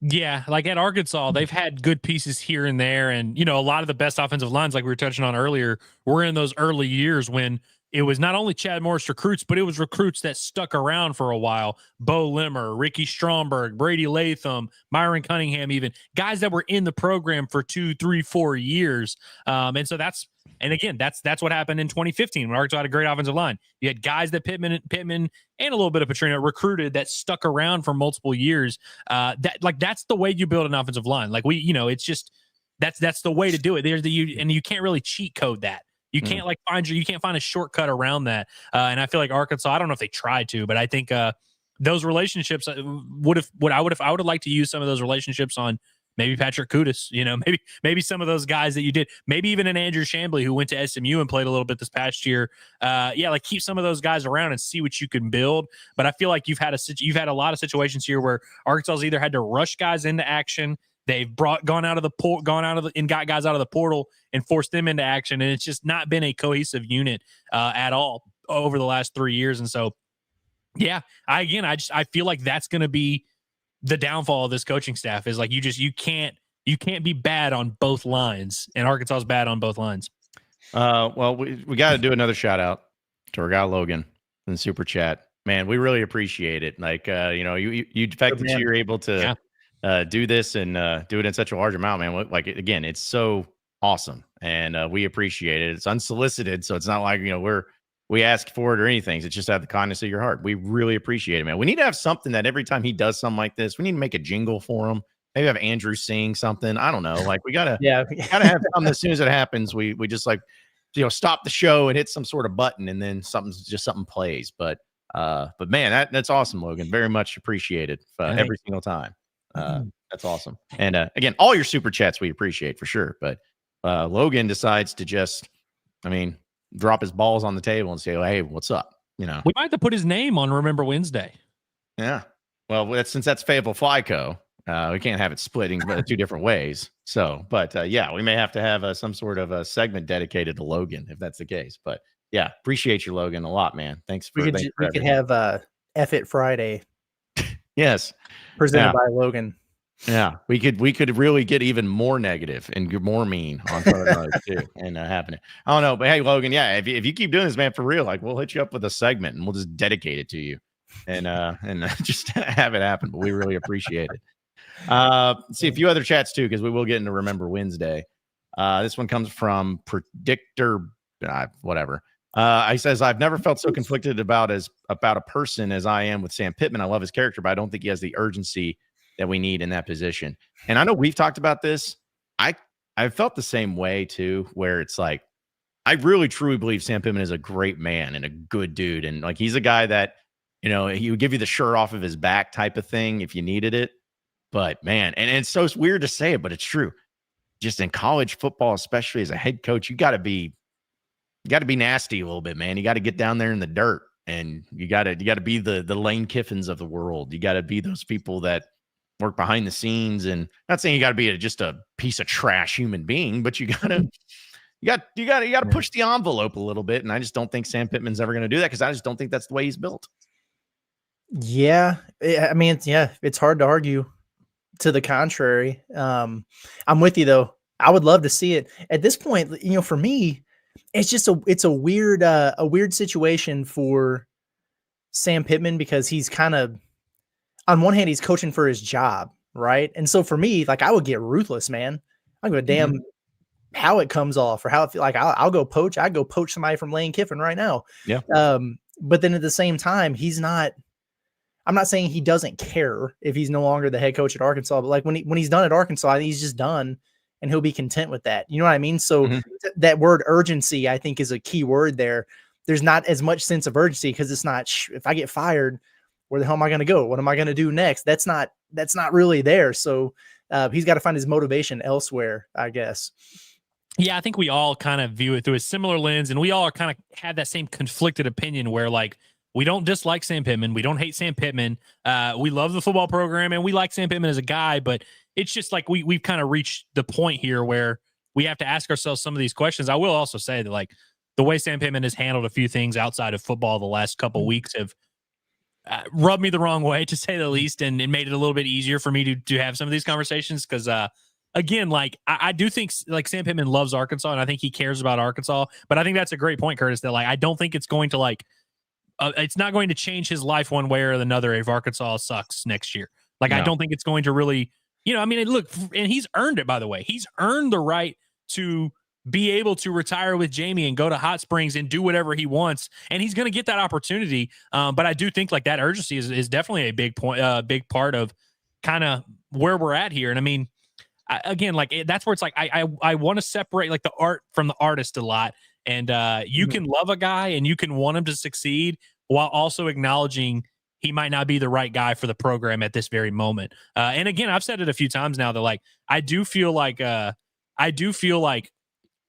Yeah, like at Arkansas, they've had good pieces here and there. And, a lot of the best offensive lines, like we were touching on earlier, were in those early years when it was not only Chad Morris recruits, but it was recruits that stuck around for a while. Bo Limmer, Ricky Stromberg, Brady Latham, Myron Cunningham, even guys that were in the program for 2, 3, 4 years. And so that's what happened in 2015 when Arkansas had a great offensive line. You had guys that Pittman and a little bit of Petrino recruited that stuck around for multiple years. That's the way you build an offensive line. Like it's just that's the way to do it. And you can't really cheat code that. You can't you can't find a shortcut around that. And I feel like Arkansas, I don't know if they tried to, but I think those relationships I would have liked to use some of those relationships on maybe Patrick Kudus, maybe some of those guys that you did, maybe even an Andrew Chambly who went to SMU and played a little bit this past year. Keep some of those guys around and see what you can build. But I feel like you've had a lot of situations here where Arkansas's either had to rush guys into action. They've gone out and got guys out of the portal and forced them into action. And it's just not been a cohesive unit at all over the last 3 years. And so, I feel like that's going to be the downfall of this coaching staff is like, you can't be bad on both lines, and Arkansas is bad on both lines. Well, we got to do another shout out to our guy Logan in the super chat. Man, we really appreciate it. Like, the fact that you're able to do this and do it in such a large amount, man. Like, again, it's so awesome, and we appreciate it. It's unsolicited, so it's not like we ask for it or anything. It's just out of the kindness of your heart. We really appreciate it, man. We need to have something that every time he does something like this, we need to make a jingle for him. Maybe have Andrew sing something. I don't know. Like we gotta have something as soon as it happens. We just like stop the show and hit some sort of button, and then something plays. But man, that's awesome, Logan. Very much appreciated every single time. That's awesome. And again, all your super chats we appreciate for sure. But Logan decides to just, drop his balls on the table and say, "Hey, what's up?" We might have to put his name on Remember Wednesday. Yeah. Well, since that's Fayetteville Fly Co., we can't have it splitting two different ways. So, but we may have to have some sort of a segment dedicated to Logan if that's the case. But yeah, appreciate you, Logan, a lot, man. Thanks for. We could have F It Friday. Yes. Presented by Logan. Yeah, we could really get even more negative and more mean on Friday too, and happening. I don't know, but hey, Logan, if you keep doing this, man, for real, like we'll hit you up with a segment and we'll just dedicate it to you, and just have it happen. But we really appreciate it. See a few other chats too, because we will get into Remember Wednesday. This one comes from Predictor, whatever. He says, "I've never felt so conflicted about a person as I am with Sam Pittman. I love his character, but I don't think he has the urgency that we need in that position." And I know we've talked about this. I felt the same way too, where it's like, I really truly believe Sam Pittman is a great man and a good dude. And like, he's a guy that, he would give you the shirt off of his back type of thing if you needed it. But man, and it's so weird to say it, but it's true. just in college football, especially as a head coach, you got to be nasty a little bit, man. You got to get down there in the dirt, and you got to be the Lane Kiffins of the world. You got to be those people that work behind the scenes, and not saying you got to be just a piece of trash human being, but you got to push the envelope a little bit. And I just don't think Sam Pittman's ever going to do that, because I just don't think that's the way he's built. Yeah. I mean, it's hard to argue to the contrary. I'm with you though. I would love to see it at this point. For me, it's a weird situation for Sam Pittman, because he's kind of, on one hand, he's coaching for his job, right? And so for me, like, I would get ruthless, man. I don't give a damn how it comes off or how it feels. Like, I'll go poach. I'd go poach somebody from Lane Kiffin right now. Yeah. But then at the same time, I'm not saying he doesn't care if he's no longer the head coach at Arkansas, but like when he's done at Arkansas, I think he's just done, and he'll be content with that. You know what I mean? So that word urgency, I think, is a key word there. There's not as much sense of urgency, because it's not, if I get fired, where the hell am I going to go? What am I going to do next? That's not really there. So he's got to find his motivation elsewhere, I guess. Yeah, I think we all kind of view it through a similar lens, and we all kind of had that same conflicted opinion where, like, we don't dislike Sam Pittman. We don't hate Sam Pittman. We love the football program, and we like Sam Pittman as a guy, but it's just like we've kind of reached the point here where we have to ask ourselves some of these questions. I will also say that, like, the way Sam Pittman has handled a few things outside of football the last couple of weeks have rubbed me the wrong way, to say the least, and it made it a little bit easier for me to have some of these conversations, because again, like, I do think, like, Sam Pittman loves Arkansas, and I think he cares about Arkansas, but I think that's a great point, Curtis, that, like, I don't think it's going to, like, it's not going to change his life one way or another if Arkansas sucks next year. Like, no. I don't think it's going to really, I mean, look, and he's earned it, by the way. He's earned the right to be able to retire with Jamie and go to Hot Springs and do whatever he wants. And he's going to get that opportunity. But I do think, like, that urgency is definitely a big big part of kind of where we're at here. And I mean, again, like, that's where it's like, I want to separate, like, the art from the artist a lot. And you can love a guy and you can want him to succeed while also acknowledging he might not be the right guy for the program at this very moment. And again, I've said it a few times now that, like, I do feel like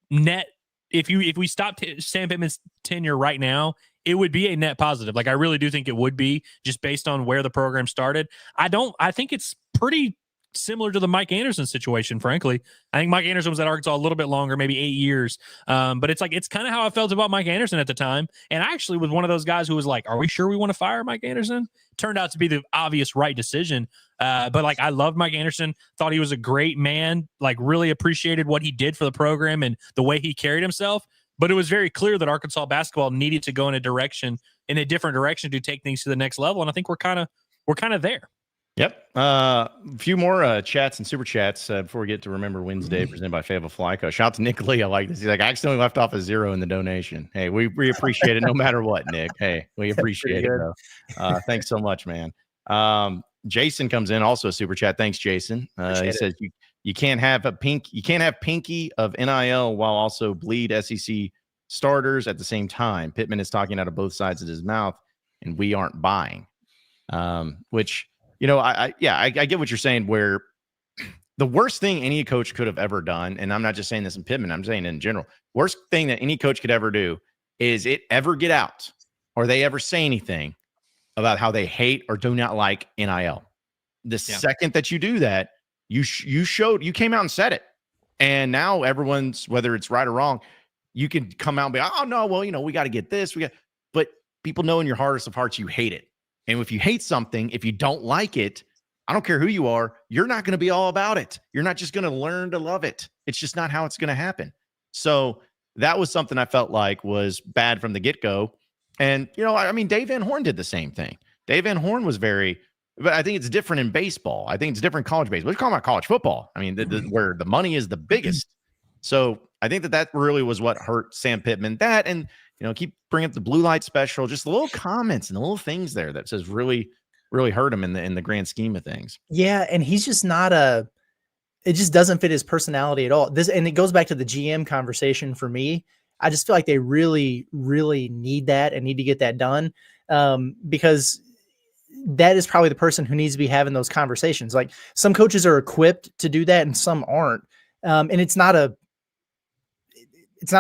net, if we stop Sam Pittman's tenure right now, it would be a net positive. Like, I really do think it would be, just based on where the program started. I think it's pretty similar to the Mike Anderson situation, frankly. I think Mike Anderson was at Arkansas a little bit longer, maybe 8 years. But it's like, it's kind of how I felt about Mike Anderson at the time. And I actually was one of those guys who was like, are we sure we want to fire Mike Anderson? Turned out to be the obvious right decision. But, like, I loved Mike Anderson, thought he was a great man, like, really appreciated what he did for the program and the way he carried himself. But it was very clear that Arkansas basketball needed to go in a different direction to take things to the next level. And I think we're kind of there. Yep. A few more chats and super chats before we get to Remember Wednesday, presented by Fayetteville Fly Company. Shout out to Nick Lee. I like this. He's like, I accidentally left off a 0 in the donation. Hey, we appreciate it no matter what, Nick. Hey, we appreciate it, bro. Thanks so much, man. Jason comes in, also a super chat. Thanks, Jason. He says you can't have pinky of NIL while also bleed SEC starters at the same time. Pittman is talking out of both sides of his mouth, and we aren't buying. Which, I get what you're saying, where the worst thing any coach could have ever done, and I'm not just saying this in Pittman, I'm saying in general, worst thing that any coach could ever do is it ever get out or they ever say anything about how they hate or do not like NIL. The second that you do that, you came out and said it. And now everyone's, whether it's right or wrong, you can come out and be, oh no, well, we got to get this. But people know in your hardest of hearts, you hate it. And if you hate something, if you don't like it, I don't care who you are, you're not going to be all about it. You're not just going to learn to love it. It's just not how it's going to happen. So that was something I felt like was bad from the get-go. And, Dave Van Horn did the same thing. Dave Van Horn was but I think it's different in baseball. I think it's different in college baseball. We're talking about college football. I mean, where the money is the biggest. So I think that really was what hurt Sam Pittman. That, and, keep bringing up the blue light special, just the little comments and the little things there that says really, really hurt him in the grand scheme of things. Yeah. And he's just not it just doesn't fit his personality at all. And it goes back to the GM conversation for me. I just feel like they really, really need that and need to get that done, because that is probably the person who needs to be having those conversations. Like, some coaches are equipped to do that and some aren't. And it's not a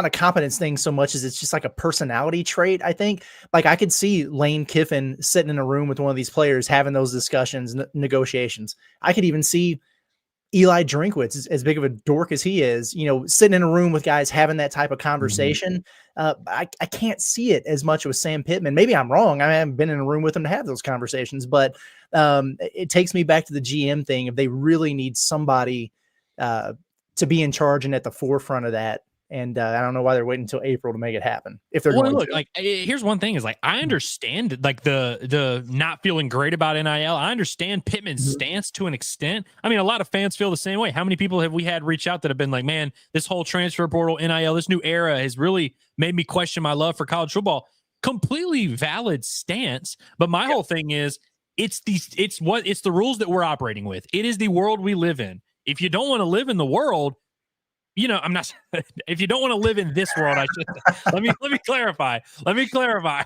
competence thing so much as it's just like a personality trait. I think like I could see Lane Kiffin sitting in a room with one of these players, having those discussions, negotiations. I could even see Eli Drinkwitz, as big of a dork as he is, sitting in a room with guys having that type of conversation. I can't see it as much with Sam Pittman. Maybe I'm wrong. I haven't been in a room with him to have those conversations, but it takes me back to the GM thing. If they really need somebody to be in charge and at the forefront of that. And I don't know why they're waiting until April to make it happen. If they're going to. Like, here's one thing: is like I understand like the not feeling great about NIL. I understand Pittman's stance to an extent. I mean, a lot of fans feel the same way. How many people have we had reach out that have been like, "Man, this whole transfer portal, NIL, this new era has really made me question my love for college football." Completely valid stance, but my whole thing is it's the rules that we're operating with. It is the world we live in. If you don't want to live in the world. I'm not. If you don't want to live in this world, I should let me clarify. Let me clarify.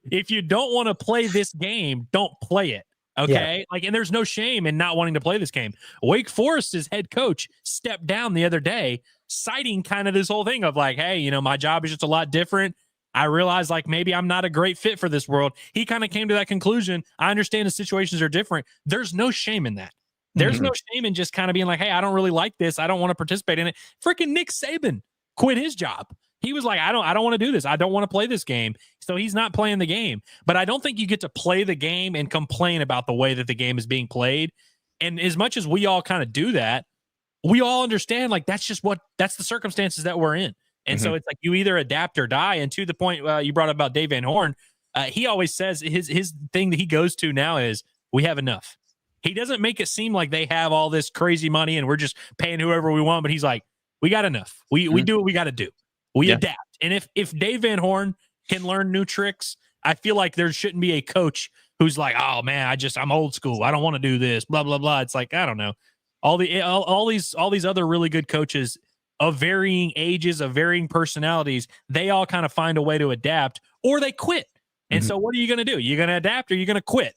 If you don't want to play this game, don't play it. Okay, and there's no shame in not wanting to play this game. Wake Forest's head coach stepped down the other day, citing kind of this whole thing of like, hey, my job is just a lot different. I realize like maybe I'm not a great fit for this world. He kind of came to that conclusion. I understand the situations are different. There's no shame in that. There's no shame in just kind of being like, hey, I don't really like this. I don't want to participate in it. Freaking Nick Saban quit his job. He was like, I don't want to do this. I don't want to play this game. So he's not playing the game. But I don't think you get to play the game and complain about the way that the game is being played. And as much as we all kind of do that, we all understand like that's the circumstances that we're in. And so it's like you either adapt or die. And to the point you brought up about Dave Van Horn, he always says his thing that he goes to now is we have enough. He doesn't make it seem like they have all this crazy money and we're just paying whoever we want. But he's like, we got enough. We do what we got to do. We adapt. And if Dave Van Horn can learn new tricks, I feel like there shouldn't be a coach who's like, oh man, I'm old school. I don't want to do this. Blah blah blah. It's like I don't know. All these other really good coaches of varying ages, of varying personalities, they all kind of find a way to adapt or they quit. And so what are you going to do? You're going to adapt or you're going to quit.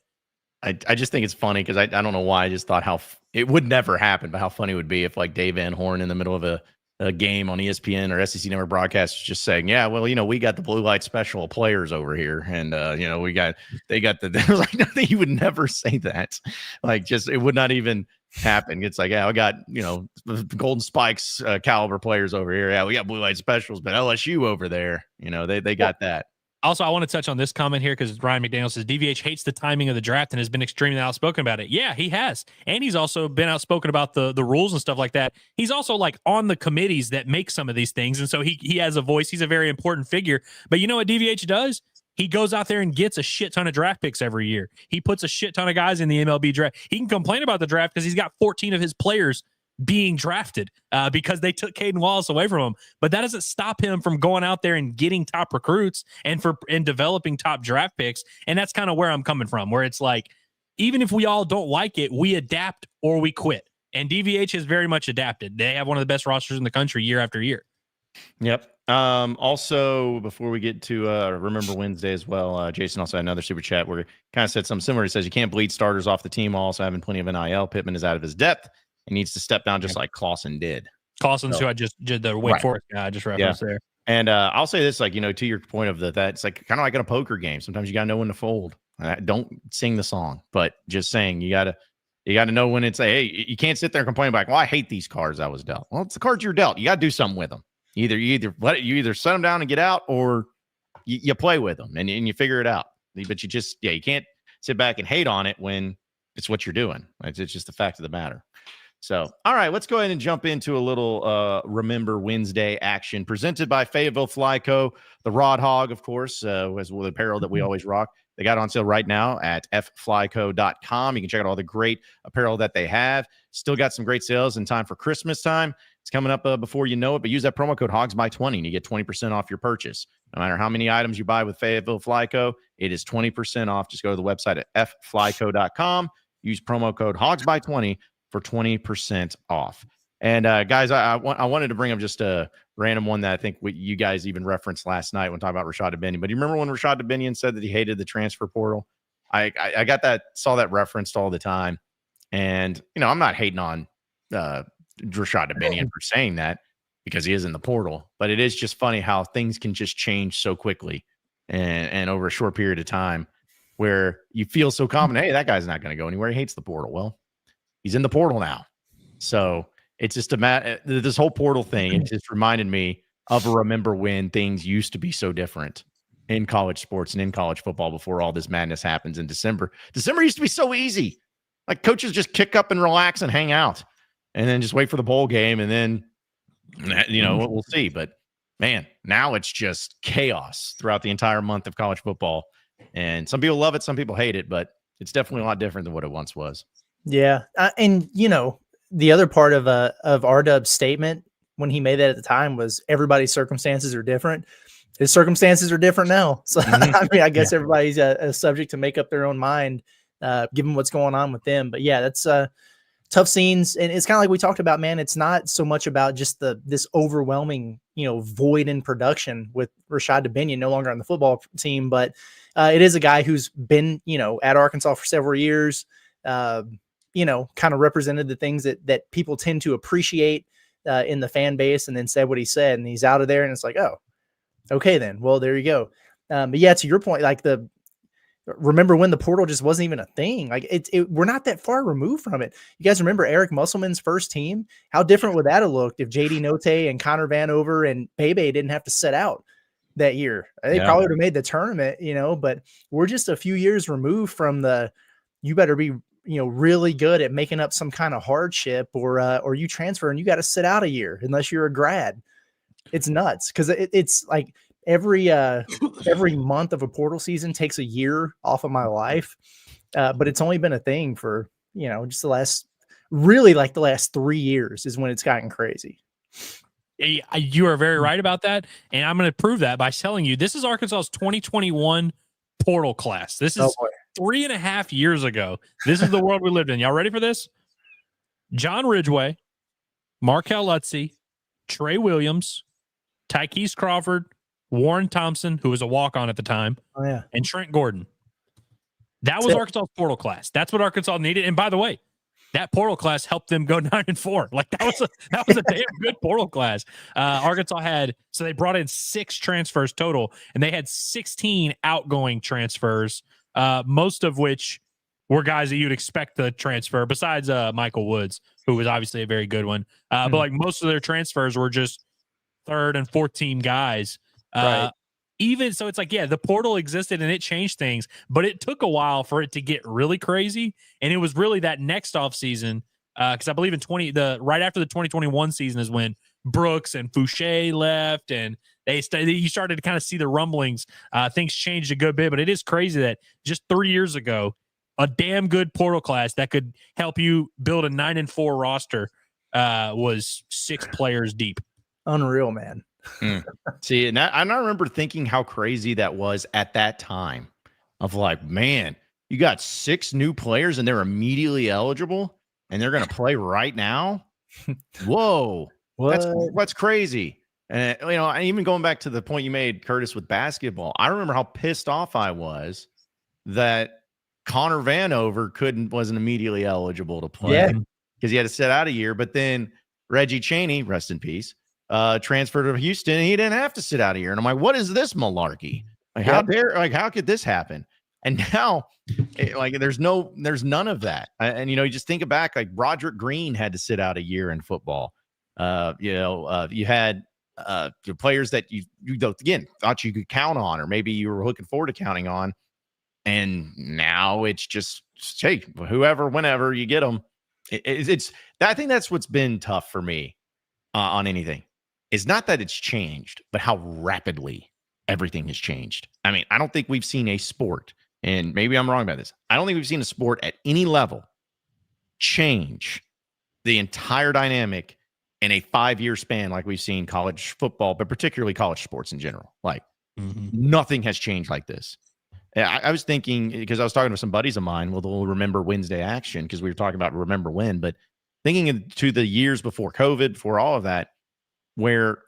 I just think it's funny because I don't know why. I just thought it would never happen, but how funny it would be if like Dave Van Horn in the middle of a game on ESPN or SEC Network broadcast is just saying, yeah, well, we got the blue light special players over here. And, they got the, like, nothing. You would never say that. Like, just, it would not even happen. It's like, yeah, we got, Golden Spikes caliber players over here. Yeah, we got blue light specials, but LSU over there, they got that. Also, I want to touch on this comment here because Ryan McDaniel says DVH hates the timing of the draft and has been extremely outspoken about it. Yeah, he has. And he's also been outspoken about the rules and stuff like that. He's also like on the committees that make some of these things. And so he has a voice. He's a very important figure. But you know what DVH does? He goes out there and gets a shit ton of draft picks every year. He puts a shit ton of guys in the MLB draft. He can complain about the draft because he's got 14 of his players being drafted because they took Caden Wallace away from him. But that doesn't stop him from going out there and getting top recruits and developing top draft picks. And that's kind of where I'm coming from, where it's like, even if we all don't like it, we adapt or we quit. And DVH has very much adapted. They have one of the best rosters in the country year after year. Yep. Also, before we get to Remember Wednesday as well, Jason also had another super chat where he kind of said something similar. He says, you can't bleed starters off the team while also having plenty of NIL. Pittman is out of his depth. He needs to step down just like Clausen did. Clausen's who I just did the Wake Forest guy I just referenced there. And I'll say this, like, to your point of that, it's like kind of like in a poker game. Sometimes you got to know when to fold. Don't sing the song, but just saying you got to know when it's hey, you can't sit there and complain about, well, I hate these cards I was dealt. Well, it's the cards you're dealt. You got to do something with them. You either set them down and get out, or you play with them and you figure it out. But you can't sit back and hate on it when it's what you're doing. It's just the fact of the matter. So, all right, let's go ahead and jump into a little Remember Wednesday action presented by Fayetteville Fly Co. The Rod Hog, of course, was the apparel that we always rock. They got on sale right now at fflyco.com. You can check out all the great apparel that they have. Still got some great sales in time for Christmas time. It's coming up before you know it, but use that promo code HOGSBY20 and you get 20% off your purchase. No matter how many items you buy with Fayetteville Fly Co., it is 20% off. Just go to the website at fflyco.com. Use promo code HOGSBY20 for 20% off. And guys, I wanted to bring up just a random one that I think you guys even referenced last night when talking about Rashad Bennion. But do you remember when Rashad Bennion said that he hated the transfer portal? I saw that referenced all the time. And, I'm not hating on Rashad Benyon for saying that because he is in the portal. But it is just funny how things can just change so quickly and over a short period of time where you feel so confident, hey, that guy's not going to go anywhere. He hates the portal. Well, he's in the portal now. So it's just this whole portal thing. It just reminded me of remember when things used to be so different in college sports and in college football before all this madness happens in December. December used to be so easy. Like coaches just kick up and relax and hang out and then just wait for the bowl game. And then, we'll see. But man, now it's just chaos throughout the entire month of college football. And some people love it. Some people hate it, but it's definitely a lot different than what it once was. Yeah. And the other part of R-Dub's statement when he made that at the time was everybody's circumstances are different. His circumstances are different now. So, I mean, I guess everybody's a subject to make up their own mind, given what's going on with them. But yeah, that's tough scenes. And it's kind of like we talked about, man, it's not so much about just this overwhelming, void in production with Rashad Benyon no longer on the football team, but it is a guy who's been, at Arkansas for several years, kind of represented the things that people tend to appreciate in the fan base, and then said what he said, and he's out of there. And it's like, oh, okay, then. Well, there you go. But yeah, to your point, like remember when the portal just wasn't even a thing? Like we're not that far removed from it. You guys remember Eric Musselman's first team? How different would that have looked if JD Note and Connor Vanover and Bebe didn't have to sit out that year? They probably would have made the tournament, but we're just a few years removed from you better be, really good at making up some kind of hardship or you transfer and you got to sit out a year unless you're a grad. It's nuts because it's like every month of a portal season takes a year off of my life. But it's only been a thing for, just the last 3 years is when it's gotten crazy. You are very right about that. And I'm going to prove that by telling you, this is Arkansas's 2021 portal class. This is 3.5 years ago. This is the world we lived in. Y'all ready for this? John Ridgway, Markel Lutzy, Trey Williams, Tykees Crawford, Warren Thompson, who was a walk-on at the time, and Trent Gordon. That was Arkansas's portal class. That's what Arkansas needed. And by the way, that portal class helped them go 9-4. Like that was a damn good portal class. Arkansas so they brought in 6 transfers total, and they had 16 outgoing transfers, most of which were guys that you'd expect to transfer, besides Michael Woods, who was obviously a very good one. But like most of their transfers were just third and fourth team guys. Right. Even so, it's like, yeah, the portal existed and it changed things, but it took a while for it to get really crazy. And it was really that next off season, because I believe right after the 2021 season is when Brooks and Fouché left, and you started to kind of see the rumblings. Things changed a good bit, but it is crazy that just 3 years ago, a damn good portal class that could help you build a 9-4 roster was 6 players deep. Unreal, man. See, and I remember thinking how crazy that was at that time of like, man, you got 6 new players and they're immediately eligible and they're going to play right now. Whoa, that's crazy. And even going back to the point you made, Curtis, with basketball, I remember how pissed off I was that Connor Vanover wasn't immediately eligible to play because he had to sit out a year. But then Reggie Chaney, rest in peace, transferred to Houston, and he didn't have to sit out a year. And I'm like, what is this malarkey? Like, how could this happen? And now, there's none of that. And you just think back, like Roderick Green had to sit out a year in football. You had players that you again thought you could count on, or maybe you were looking forward to counting on. And now it's just, hey, whoever, whenever you get them, I think that's what's been tough for me on anything. It's not that it's changed, but how rapidly everything has changed. I mean, I don't think we've seen a sport, and maybe I'm wrong about this, I don't think we've seen a sport at any level change the entire dynamic in a 5-year span like we've seen college football, but particularly college sports in general. Like nothing has changed like this. I was thinking, because I was talking to some buddies of mine, they'll remember Wednesday action, because we were talking about remember when, but thinking to the years before COVID, before all of that, where,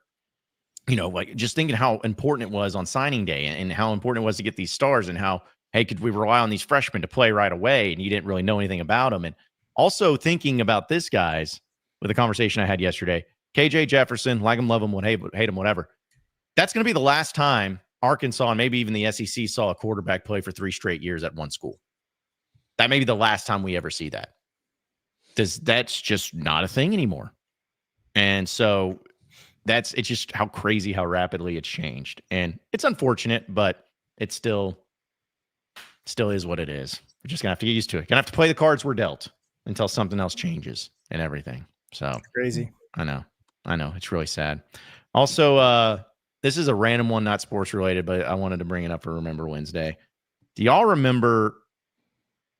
just thinking how important it was on signing day and how important it was to get these stars, and how, hey, could we rely on these freshmen to play right away? And you didn't really know anything about them. And also thinking about this, guys, with a conversation I had yesterday. KJ Jefferson, like him, love him, hate him, whatever. That's going to be the last time Arkansas and maybe even the SEC saw a quarterback play for 3 straight years at one school. That may be the last time we ever see that. That's just not a thing anymore. And so it's just how crazy, how rapidly it's changed. And it's unfortunate, but it still is what it is. We're just going to have to get used to it. Going to have to play the cards we're dealt until something else changes and everything. So crazy. I know. It's really sad. Also, this is a random one, not sports related, but I wanted to bring it up for Remember Wednesday. Do y'all remember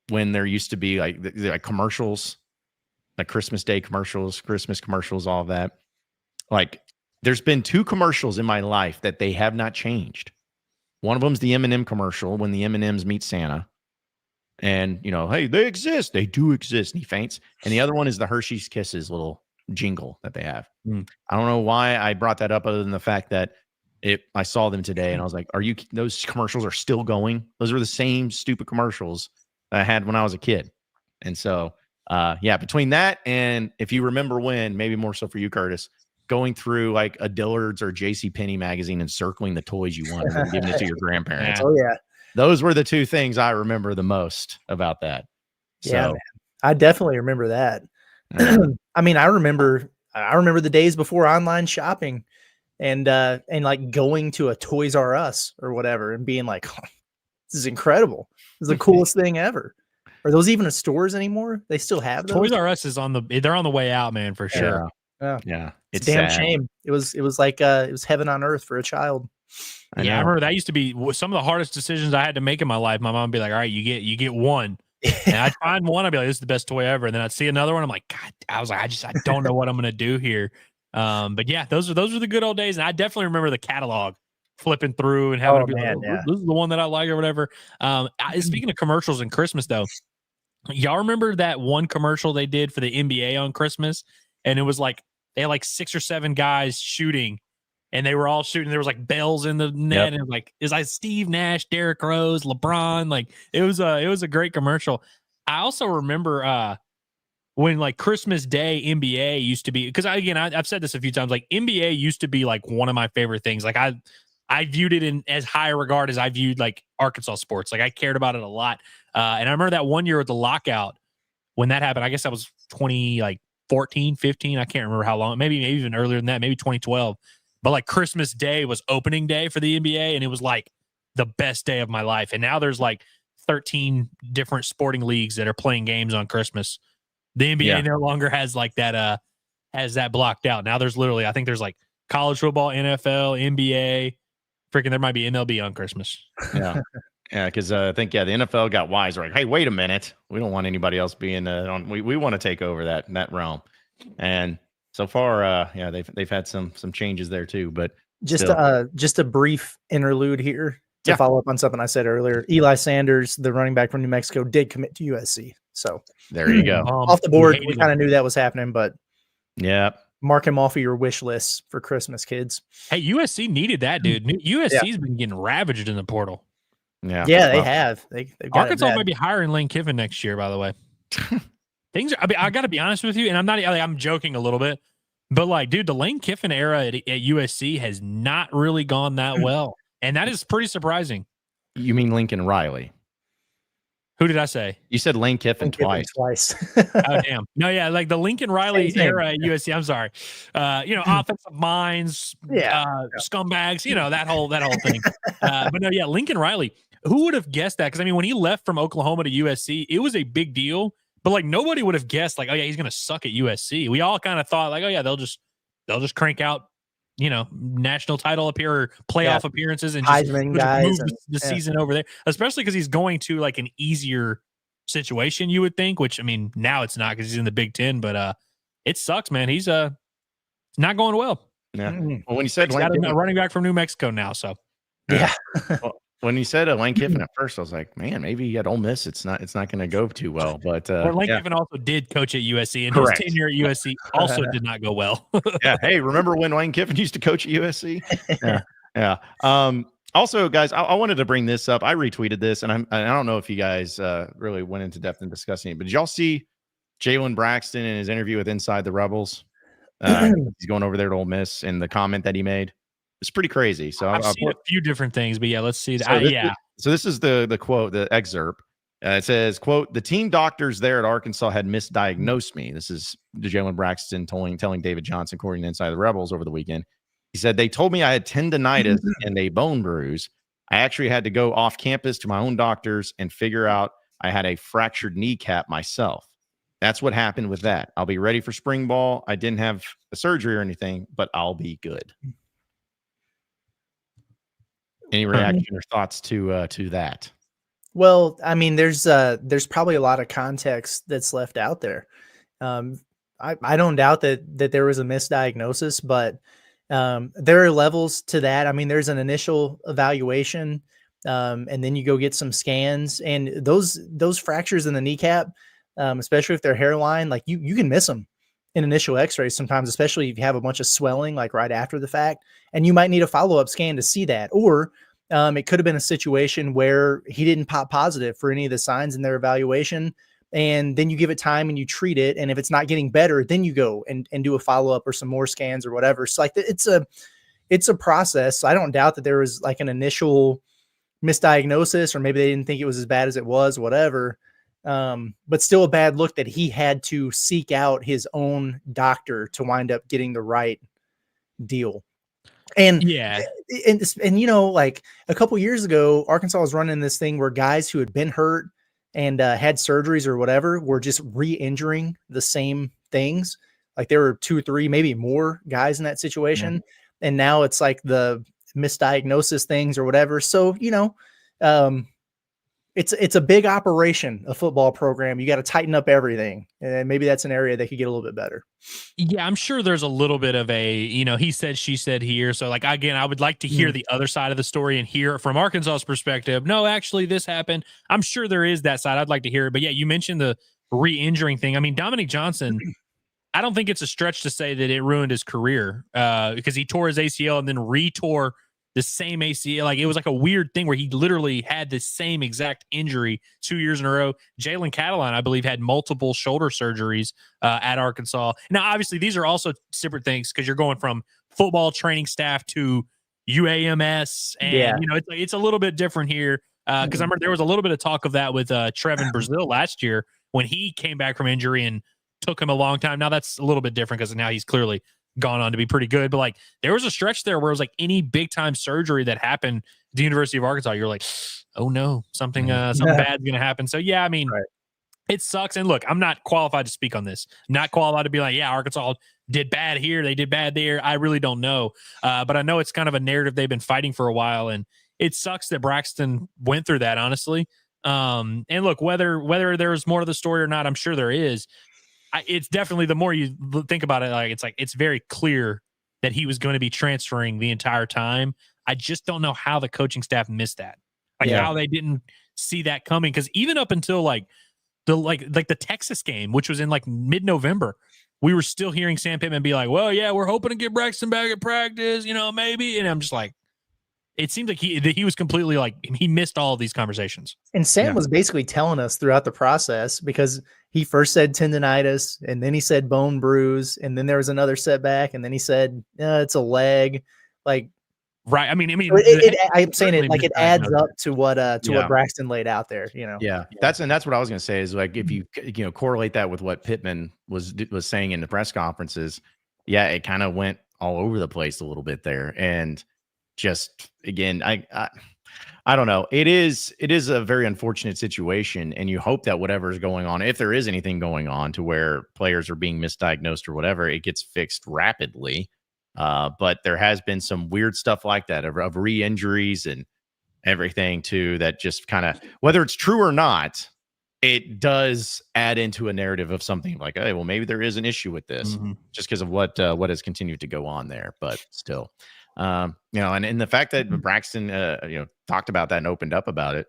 when there used to be like commercials, like Christmas Day commercials, Christmas commercials, all of that? Like, there's been 2 commercials in my life that they have not changed. One of them's the M&M commercial when the M&Ms meet Santa. And, hey, they exist. They do exist. And he faints. And the other one is the Hershey's Kisses little jingle that they have. I don't know why I brought that up other than the fact that I saw them today and I was like, those commercials are still going? Those are the same stupid commercials that I had when I was a kid. And so, between that and if you remember when, maybe more so for you, Curtis, going through like a Dillard's or JCPenney magazine and circling the toys you wanted and giving it to your grandparents. Oh, yeah. Those were the 2 things I remember the most about that. Yeah, man. I definitely remember that. I mean, I remember the days before online shopping and like going to a Toys R Us or whatever and being like, oh, this is incredible. This is the coolest thing ever. Are those even in stores anymore? They still have those? Toys R Us is they're on the way out, man, for sure. Yeah. It's a damn shame. It was like it was heaven on earth for a child. I remember that used to be some of the hardest decisions I had to make in my life. My mom would be like, all right, you get one. And I'd find one, I'd be like, this is the best toy ever. And then I'd see another one. I'm like, God, I don't know what I'm gonna do here. But yeah, those are the good old days. And I definitely remember the catalog flipping through and having to be this is the one that I like or whatever. Speaking of commercials and Christmas though, y'all remember that one commercial they did for the NBA on Christmas? And it was like they had like 6 or 7 guys shooting, and they were all shooting. There was like bells in the net, and like it's like Steve Nash, Derrick Rose, LeBron. Like it was a great commercial. I also remember when like Christmas Day NBA used to be, because I've said this a few times. Like NBA used to be like one of my favorite things. Like I viewed it in as high a regard as I viewed like Arkansas sports. Like I cared about it a lot. And I remember that one year with the lockout when that happened. I guess that was 2014, 15. I can't remember how long. Maybe even earlier than that. Maybe 2012. But like Christmas Day was opening day for the NBA, and it was like the best day of my life. And now there's like 13 different sporting leagues that are playing games on Christmas. The NBA no longer has like that has that blocked out. Now there's literally, I think there's like college football, NFL, NBA, freaking there might be MLB on Christmas. Yeah. Yeah, because I think the NFL got wise. They're like, hey, wait a minute, we don't want anybody else being on. We want to take over that realm, and so far, they've had some changes there too. But just a brief interlude here to follow up on something I said earlier. Eli Sanders, the running back from New Mexico, did commit to USC. So there you go. Off the board, we kind of knew that was happening, but mark him off of your wish list for Christmas, kids. Hey, USC needed that, dude. USC's been getting ravaged in the portal. Yeah, they have. They've got Arkansas might be hiring Lane Kiffin next year, by the way. Things are, I got to be honest with you, and I'm joking a little bit, but like, dude, the Lane Kiffin era at USC has not really gone that well, and that is pretty surprising. You mean Lincoln Riley? Who did I say? You said Lane Kiffin twice. Oh, damn. No, yeah, like the Lincoln Riley era at USC. I'm sorry. Offensive minds, scumbags, that whole thing. But no, yeah, Lincoln Riley. Who would have guessed that? Because I mean, when he left from Oklahoma to USC, it was a big deal. But like nobody would have guessed, like, oh yeah, he's gonna suck at USC. We all kind of thought, like, oh yeah, they'll just crank out, national title playoff appearances and just move the season over there. Especially because he's going to like an easier situation, you would think. Which I mean, now it's not because he's in the Big Ten. But it sucks, man. He's not going well. Yeah. Well, when you said he's got a running back from New Mexico now, so yeah. Well, when you said Lane Kiffin at first, I was like, man, maybe at Ole Miss it's not going to go too well. But Lane Kiffin also did coach at USC, and his tenure at USC also did not go well. Yeah. Hey, remember when Lane Kiffin used to coach at USC? Yeah. Also, guys, I wanted to bring this up. I retweeted this, and I don't know if you guys really went into depth in discussing it, but did y'all see Jalen Braxton in his interview with Inside the Rebels. He's going over there to Ole Miss, and the comment that he made, it's pretty crazy. So I've seen a few different things, but yeah, let's see. So this is the quote, the excerpt. It says, quote, "The team doctors there at Arkansas had misdiagnosed me." This is Jalen Braxton telling David Johnson, according to Inside the Rebels over the weekend. He said, "They told me I had tendonitis and a bone bruise. I actually had to go off campus to my own doctors and figure out I had a fractured kneecap myself. That's what happened with that. I'll be ready for spring ball. I didn't have a surgery or anything, but I'll be good." Any reaction or thoughts to that? Well, I mean, there's probably a lot of context that's left out there. I don't doubt that there was a misdiagnosis, but there are levels to that. I mean, there's an initial evaluation, and then you go get some scans, and those fractures in the kneecap, especially if they're hairline, like you can miss them in initial x-rays sometimes, especially if you have a bunch of swelling like right after the fact, and you might need a follow-up scan to see that. Or it could have been a situation where he didn't pop positive for any of the signs in their evaluation, and then you give it time and you treat it. And if it's not getting better, then you go and do a follow-up or some more scans or whatever. So like it's a process. So I don't doubt that there was like an initial misdiagnosis, or maybe they didn't think it was as bad as it was, whatever. But still a bad look that he had to seek out his own doctor to wind up getting the right deal. And yeah, and you know, like a couple years ago, Arkansas was running this thing where guys who had been hurt and had surgeries or whatever were just re-injuring the same things. Like there were 2 or 3, maybe more guys in that situation. Yeah. And now it's like the misdiagnosis things or whatever. So, you know, it's a big operation, a football program. You got to tighten up everything. And maybe that's an area that could get a little bit better. Yeah, I'm sure there's a little bit of a, you know, he said, she said here. So like, again, I would like to hear the other side of the story and hear from Arkansas's perspective. No, actually this happened. I'm sure there is that side. I'd like to hear it. But yeah, you mentioned the re-injuring thing. I mean, Dominique Johnson, I don't think it's a stretch to say that it ruined his career because he tore his ACL and then re-tore the same ACL. Like it was like a weird thing where he literally had the same exact injury 2 years in a row. Jalen Cataline, I believe, had multiple shoulder surgeries at Arkansas. Now, obviously, these are also separate things because you're going from football training staff to UAMS, and you know it's a little bit different here because I remember there was a little bit of talk of that with Trevin Brazil last year when he came back from injury and took him a long time. Now that's a little bit different because now he's clearly gone on to be pretty good, but like there was a stretch there where it was like any big time surgery that happened at the University of Arkansas, you're like, oh no, something bad's gonna happen. So yeah, I mean, it sucks. And look, I'm not qualified to speak on this. I'm not qualified to be like, yeah, Arkansas did bad here, they did bad there. I really don't know, but I know it's kind of a narrative they've been fighting for a while, and it sucks that Braxton went through that, honestly. And look, whether there's more to the story or not, I'm sure there is. It's definitely, the more you think about it, it's very clear that he was going to be transferring the entire time. I just don't know how the coaching staff missed that, how they didn't see that coming. Because even up until the Texas game, which was in like mid-November, we were still hearing Sam Pittman be like, "Well, yeah, we're hoping to get Braxton back at practice, you know, maybe." And I'm just like, it seemed like he was completely like, he missed all of these conversations. And Sam was basically telling us throughout the process, because he first said tendonitis, and then he said bone bruise, and then there was another setback, and then he said it's a leg. Like, right? I mean, I'm saying it like it adds up to what what Braxton laid out there. You know, that's what I was going to say is like if you correlate that with what Pittman was saying in the press conferences, it kind of went all over the place a little bit there, and just again, I don't know. It is a very unfortunate situation, and you hope that whatever is going on, if there is anything going on to where players are being misdiagnosed or whatever, it gets fixed rapidly. But there has been some weird stuff like that of re-injuries and everything too, that just kind of, whether it's true or not, it does add into a narrative of something like, hey, well, maybe there is an issue with this just because of what has continued to go on there. But still. And the fact that Braxton, talked about that and opened up about it,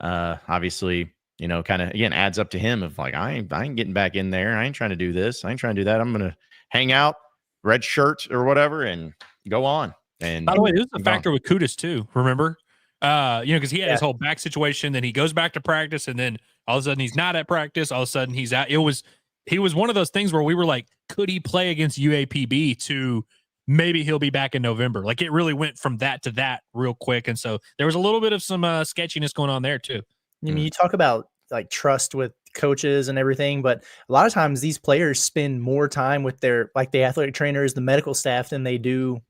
obviously, kind of, again, adds up to him of like, I ain't getting back in there. I ain't trying to do this. I ain't trying to do that. I'm going to hang out, red shirt or whatever, and go on. And by the way, this is a factor with Kudus too. Remember, because he had his whole back situation, then he goes back to practice, and then all of a sudden he's not at practice. All of a sudden he's out. he was one of those things where we were like, could he play against UAPB to maybe he'll be back in November? Like it really went from that to that real quick. And so there was a little bit of some sketchiness going on there too. I mean, you talk about like trust with coaches and everything, but a lot of times these players spend more time with their, like the athletic trainers, the medical staff than they do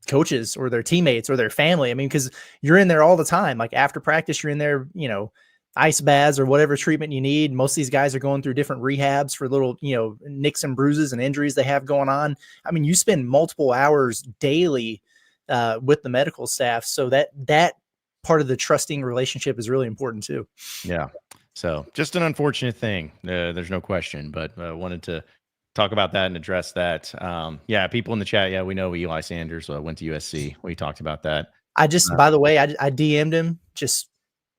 coaches or their teammates or their family. I mean, because you're in there all the time. Like after practice, you're in there, you know, ice baths or whatever treatment you need. Most of these guys are going through different rehabs for little, you know, nicks and bruises and injuries they have going on. I mean, you spend multiple hours daily with the medical staff. So that part of the trusting relationship is really important too. Yeah. So just an unfortunate thing. There's no question, but wanted to talk about that and address that. Yeah. People in the chat. Yeah. We know Eli Sanders went to USC. We talked about that. I just, by the way, I DM'd him, just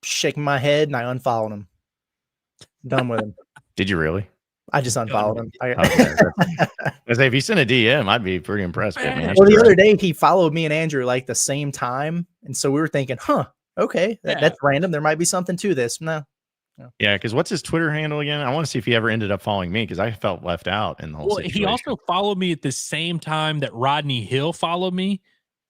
shaking my head, and I unfollowed him. Done with him. Did you really? I just unfollowed him. If he sent a DM, I'd be pretty impressed. Man. Well, the other day he followed me and Andrew like the same time, and so we were thinking, okay, that's random. There might be something to this. No. Yeah, because what's his Twitter handle again? I want to see if he ever ended up following me because I felt left out in the whole situation. He also followed me at the same time that Rodney Hill followed me,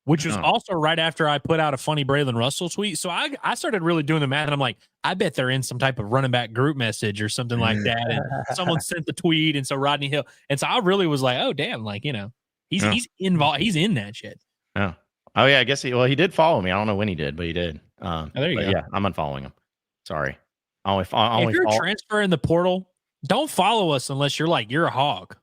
which was also right after I put out a funny Braylon Russell tweet. So I started really doing the math, and I'm like, I bet they're in some type of running back group message or something like that. And someone sent the tweet, and so Rodney Hill. And so I really was like, oh, damn, like, you know, he's involved. He's in that shit. Oh, yeah, I guess he did follow me. I don't know when he did, but he did. There you go. Yeah, I'm unfollowing him. Sorry. If you're transferring the portal, don't follow us unless you're a hog.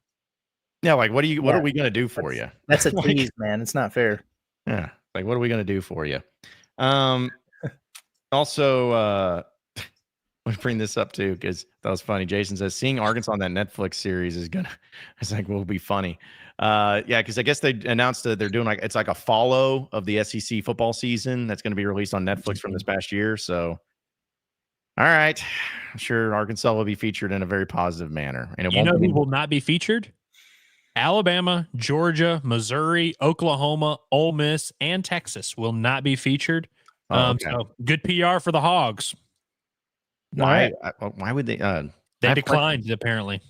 Yeah, like what are we gonna do for you? That's a tease, man. It's not fair. Yeah, like what are we gonna do for you? Also, let me bring this up too because that was funny. Jason says seeing Arkansas on that Netflix series is gonna. It's like will be funny. Yeah, because I guess they announced that they're doing it's like a follow of the SEC football season that's going to be released on Netflix from this past year. So. All right. I'm sure Arkansas will be featured in a very positive manner. And who will not be featured? Alabama, Georgia, Missouri, Oklahoma, Ole Miss, and Texas will not be featured. So good PR for the Hogs. Why would they? They declined, apparently.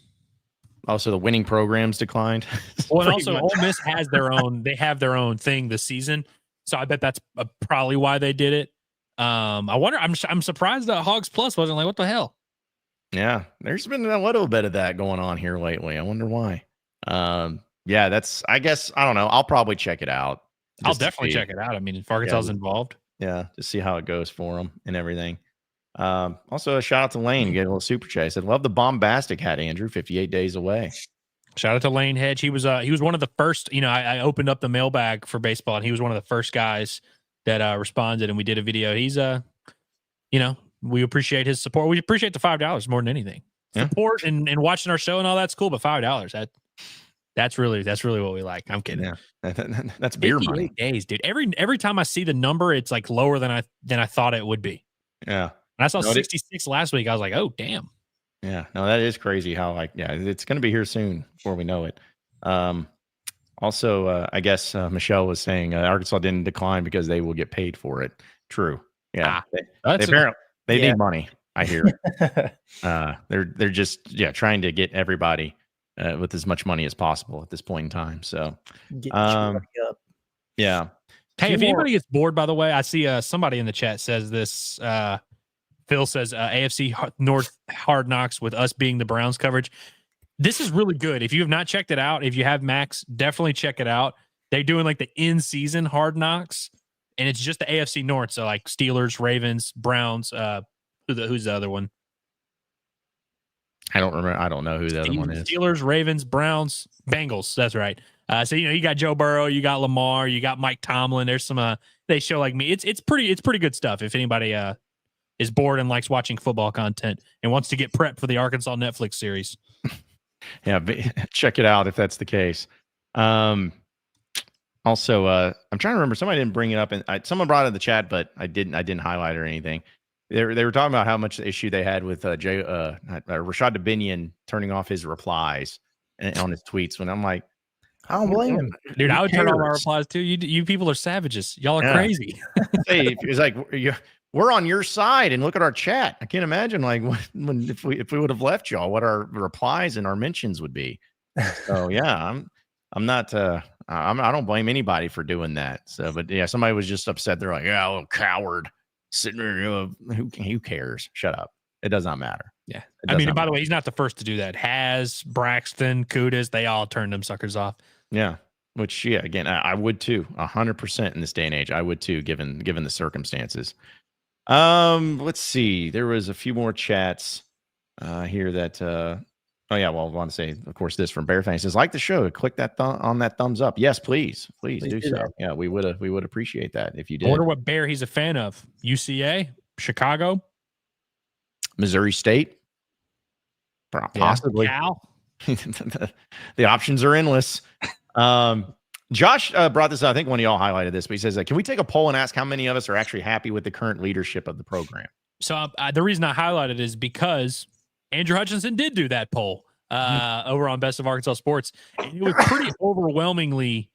Oh, so the winning programs declined? Well, and also Ole Miss has their own. They have their own thing this season. So I bet that's probably why they did it. I wonder. I'm surprised that Hogs Plus wasn't like, what the hell? Yeah, there's been a little bit of that going on here lately. I wonder why. Yeah, that's. I guess I don't know. I'll probably check it out. I'll definitely check it out. I mean, if Arkansas is involved, yeah, to see how it goes for them and everything. Also, a shout out to Lane. You get a little super chat. I said, "Love the bombastic hat, Andrew. 58 days away." Shout out to Lane Hedge. He was one of the first. You know, I opened up the mailbag for baseball, and he was one of the first guys that responded, and we did a video. He's you know, we appreciate his support. We appreciate the $5 more than anything. Yeah. Support and watching our show and all that's cool, but $5 that's really what we like. I'm kidding. Yeah, that's beer money. Days, dude. Every time I see the number, it's like lower than I thought it would be. Yeah, and I saw 66 last week. I was like, oh damn. Yeah, no, that is crazy. How it's going to be here soon before we know it. Also, I guess Michelle was saying Arkansas didn't decline because they will get paid for it. True. Yeah. They need money. I hear it. They're just trying to get everybody with as much money as possible at this point in time. So yeah. Hey, if anybody gets bored, by the way, I see somebody in the chat says this. Phil says AFC North Hard Knocks with us being the Browns coverage. This is really good. If you have not checked it out, if you have Max, definitely check it out. They're doing like the in-season Hard Knocks, and it's just the AFC North. So like Steelers, Ravens, Browns. Who's the other one? I don't remember. I don't know who the other one is. Steelers, Ravens, Browns, Bengals. That's right. So you got Joe Burrow, you got Lamar, you got Mike Tomlin. There's some. They show like me. It's pretty good stuff. If anybody is bored and likes watching football content and wants to get prepped for the Arkansas Netflix series. Yeah, check it out if that's the case. Also, I'm trying to remember. Somebody didn't bring it up, and someone brought it in the chat, but I didn't highlight it or anything. They were talking about how much issue they had with Rashad Dubinion turning off his replies on his tweets. When I'm like, I don't blame him, dude. I would turn off my replies too. You people are savages. Y'all are crazy. Hey, it's like we're on your side, and look at our chat. I can't imagine like if we would have left y'all, what our replies and our mentions would be. So yeah, I'm not I don't blame anybody for doing that. So, but yeah, somebody was just upset. They're like, yeah, a little coward sitting there. Who cares? Shut up. It does not matter. Yeah. I mean, by the way, he's not the first to do that. Braxton, Kudas, they all turned them suckers off. Yeah. Which, yeah, again, I would too. 100% in this day and age. I would too, given the circumstances. Let's see. There was a few more chats here that oh yeah, well, I want to say, of course, this from Bear Fan. He says, like the show, click that on that thumbs up. Yes, please do so. That. Yeah, we would appreciate that if you did. I wonder what Bear he's a fan of. UCA, Chicago, Missouri State, possibly. Cal. The options are endless. Josh brought this up. I think one of y'all highlighted this, but he says, can we take a poll and ask how many of us are actually happy with the current leadership of the program? So the reason I highlighted is because Andrew Hutchinson did do that poll over on Best of Arkansas Sports. And it was pretty overwhelmingly,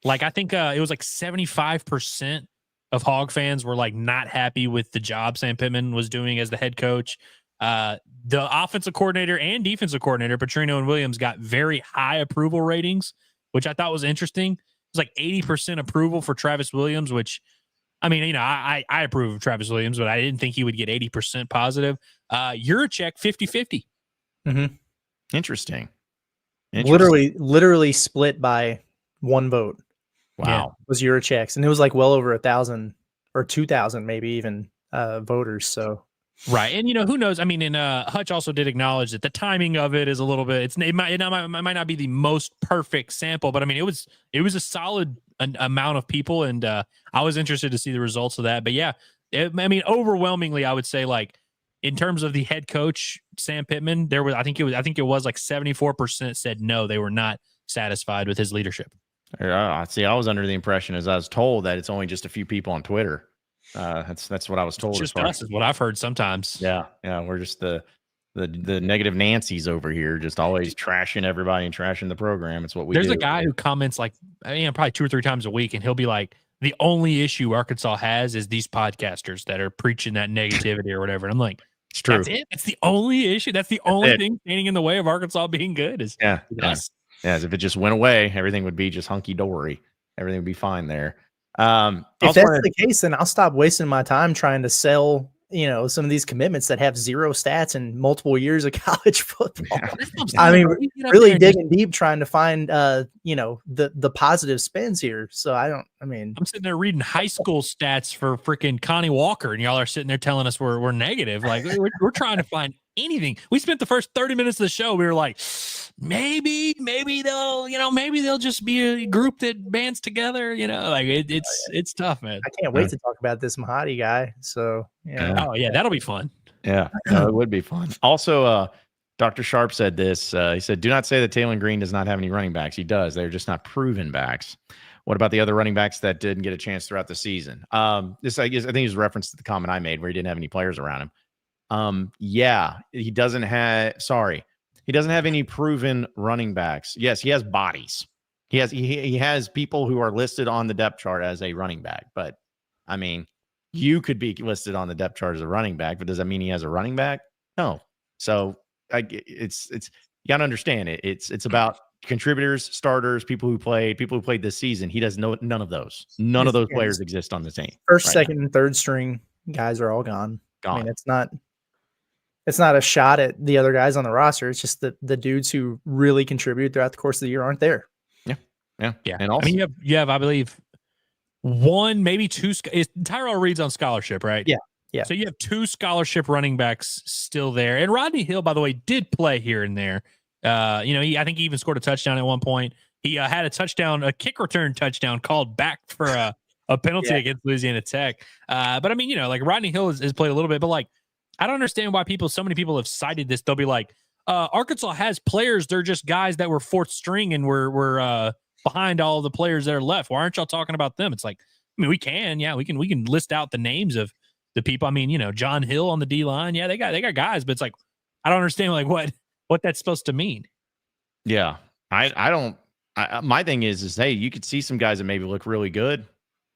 like, I think it was like 75% of Hog fans were like not happy with the job Sam Pittman was doing as the head coach. The offensive coordinator and defensive coordinator, Petrino and Williams, got very high approval ratings, which I thought was interesting. It was like 80% approval for Travis Williams, which, I mean, you know, I approve of Travis Williams, but I didn't think he would get 80% positive. Yurachek, 50-50. Mm-hmm. Interesting. Literally split by one vote. Wow. Yeah, was Yurachek's. And it was like well over 1,000 or 2,000 maybe even voters. So right. And, you know, who knows? I mean, and Hutch also did acknowledge that the timing of it is a little bit, it might not be the most perfect sample, but I mean, it was a solid amount of people. And I was interested to see the results of that. But yeah, I mean, overwhelmingly, I would say, like, in terms of the head coach, Sam Pittman, I think it was like 74% said no, they were not satisfied with his leadership. See, I was under the impression, as I was told, that it's only just a few people on Twitter. That's what I was told. It's just us is what I've heard sometimes. Yeah, we're just the negative Nancy's over here, just always trashing everybody and trashing the program. It's what we do. There's a guy who comments like, I mean, probably 2 or 3 times a week, and he'll be like, the only issue Arkansas has is these podcasters that are preaching that negativity or whatever. And I'm like, it's true. That's it. That's the only issue. That's the only thing standing in the way of Arkansas being good is us. Yeah, as if it just went away, everything would be just hunky dory. Everything would be fine there. If that's the case, then I'll stop wasting my time trying to sell, you know, some of these commitments that have 0 stats and multiple years of college football. Yeah. I mean, really digging deep, trying to find, you know, the positive spins here. So I'm sitting there reading high school stats for freaking Connie Walker, and y'all are sitting there telling us we're negative. Like we're trying to find anything. We spent the first 30 minutes of the show. We were like, maybe they'll just be a group that bands together. You know, like it's tough, man. I can't wait to talk about this Mahadi guy. So yeah. Oh yeah, that'll be fun. Yeah, it would be fun. Also, Dr. Sharp said this. He said, "Do not say that Taylor Green does not have any running backs. He does. They're just not proven backs. What about the other running backs that didn't get a chance throughout the season?" This, I think, is reference to the comment I made where he didn't have any players around him. Yeah, he doesn't have any proven running backs. Yes, he has bodies. He has people who are listed on the depth chart as a running back. But I mean, you could be listed on the depth chart as a running back, but does that mean he has a running back? No. So it's you gotta understand it. It's about contributors, starters, people who played this season. He does none of those. None of those players exist on the team. First, second, and third string guys are all gone. I mean, it's not a shot at the other guys on the roster. It's just that the dudes who really contribute throughout the course of the year aren't there. Yeah. And also, I mean, you have, I believe, 1, maybe 2. Tyrell Reed's on scholarship, right? Yeah. So you have 2 scholarship running backs still there. And Rodney Hill, by the way, did play here and there. I think he even scored a touchdown at one point. He had a kick return touchdown called back for a penalty against Louisiana Tech. But I mean, like Rodney Hill has played a little bit, but like, I don't understand why so many people have cited this. They'll be like, Arkansas has players. They're just guys that were 4th string and were behind all the players that are left. Why aren't y'all talking about them? It's like, I mean, we can list out the names of the people. I mean, John Hill on the D line. Yeah, they got guys, but it's like, I don't understand like what that's supposed to mean. Yeah. I don't, my thing is, hey, you could see some guys that maybe look really good.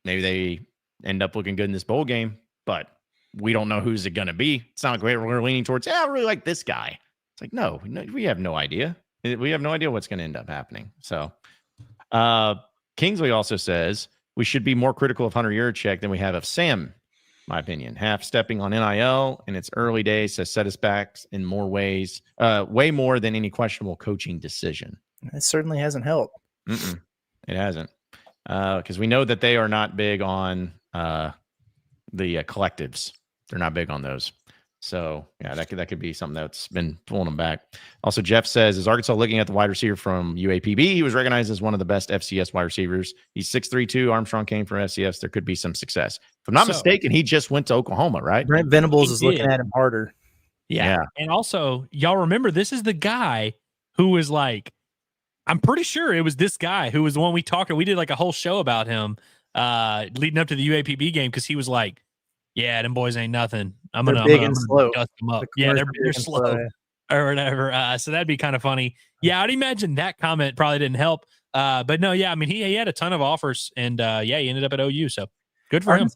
Maybe they end up looking good in this bowl game, but we don't know who's it going to be. It's not like we're leaning towards, I really like this guy. It's like, no, we have no idea. We have no idea what's going to end up happening. So Kingsley also says we should be more critical of Hunter Yurachek than we have of Sam, my opinion. Half stepping on NIL in its early days has set us back in more ways, way more than any questionable coaching decision. It certainly hasn't helped. It hasn't. Because we know that they are not big on the collectives. They're not big on those. So, yeah, that could be something that's been pulling them back. Also, Jeff says, is Arkansas looking at the wide receiver from UAPB? He was recognized as one of the best FCS wide receivers. He's 6'3", Armstrong came from FCS. There could be some success. If I'm not mistaken, he just went to Oklahoma, right? Brent Venables is looking at him harder. Yeah. And also, y'all remember, this is the guy who was like, I'm pretty sure it was this guy who was the one we talked to. We did like a whole show about him leading up to the UAPB game because he was like, yeah, them boys ain't nothing. I'm gonna slow. dust them up. Yeah, they're slow or whatever. So that'd be kind of funny. Yeah, I'd imagine that comment probably didn't help. But no, yeah, I mean he had a ton of offers, and he ended up at OU. So good for him.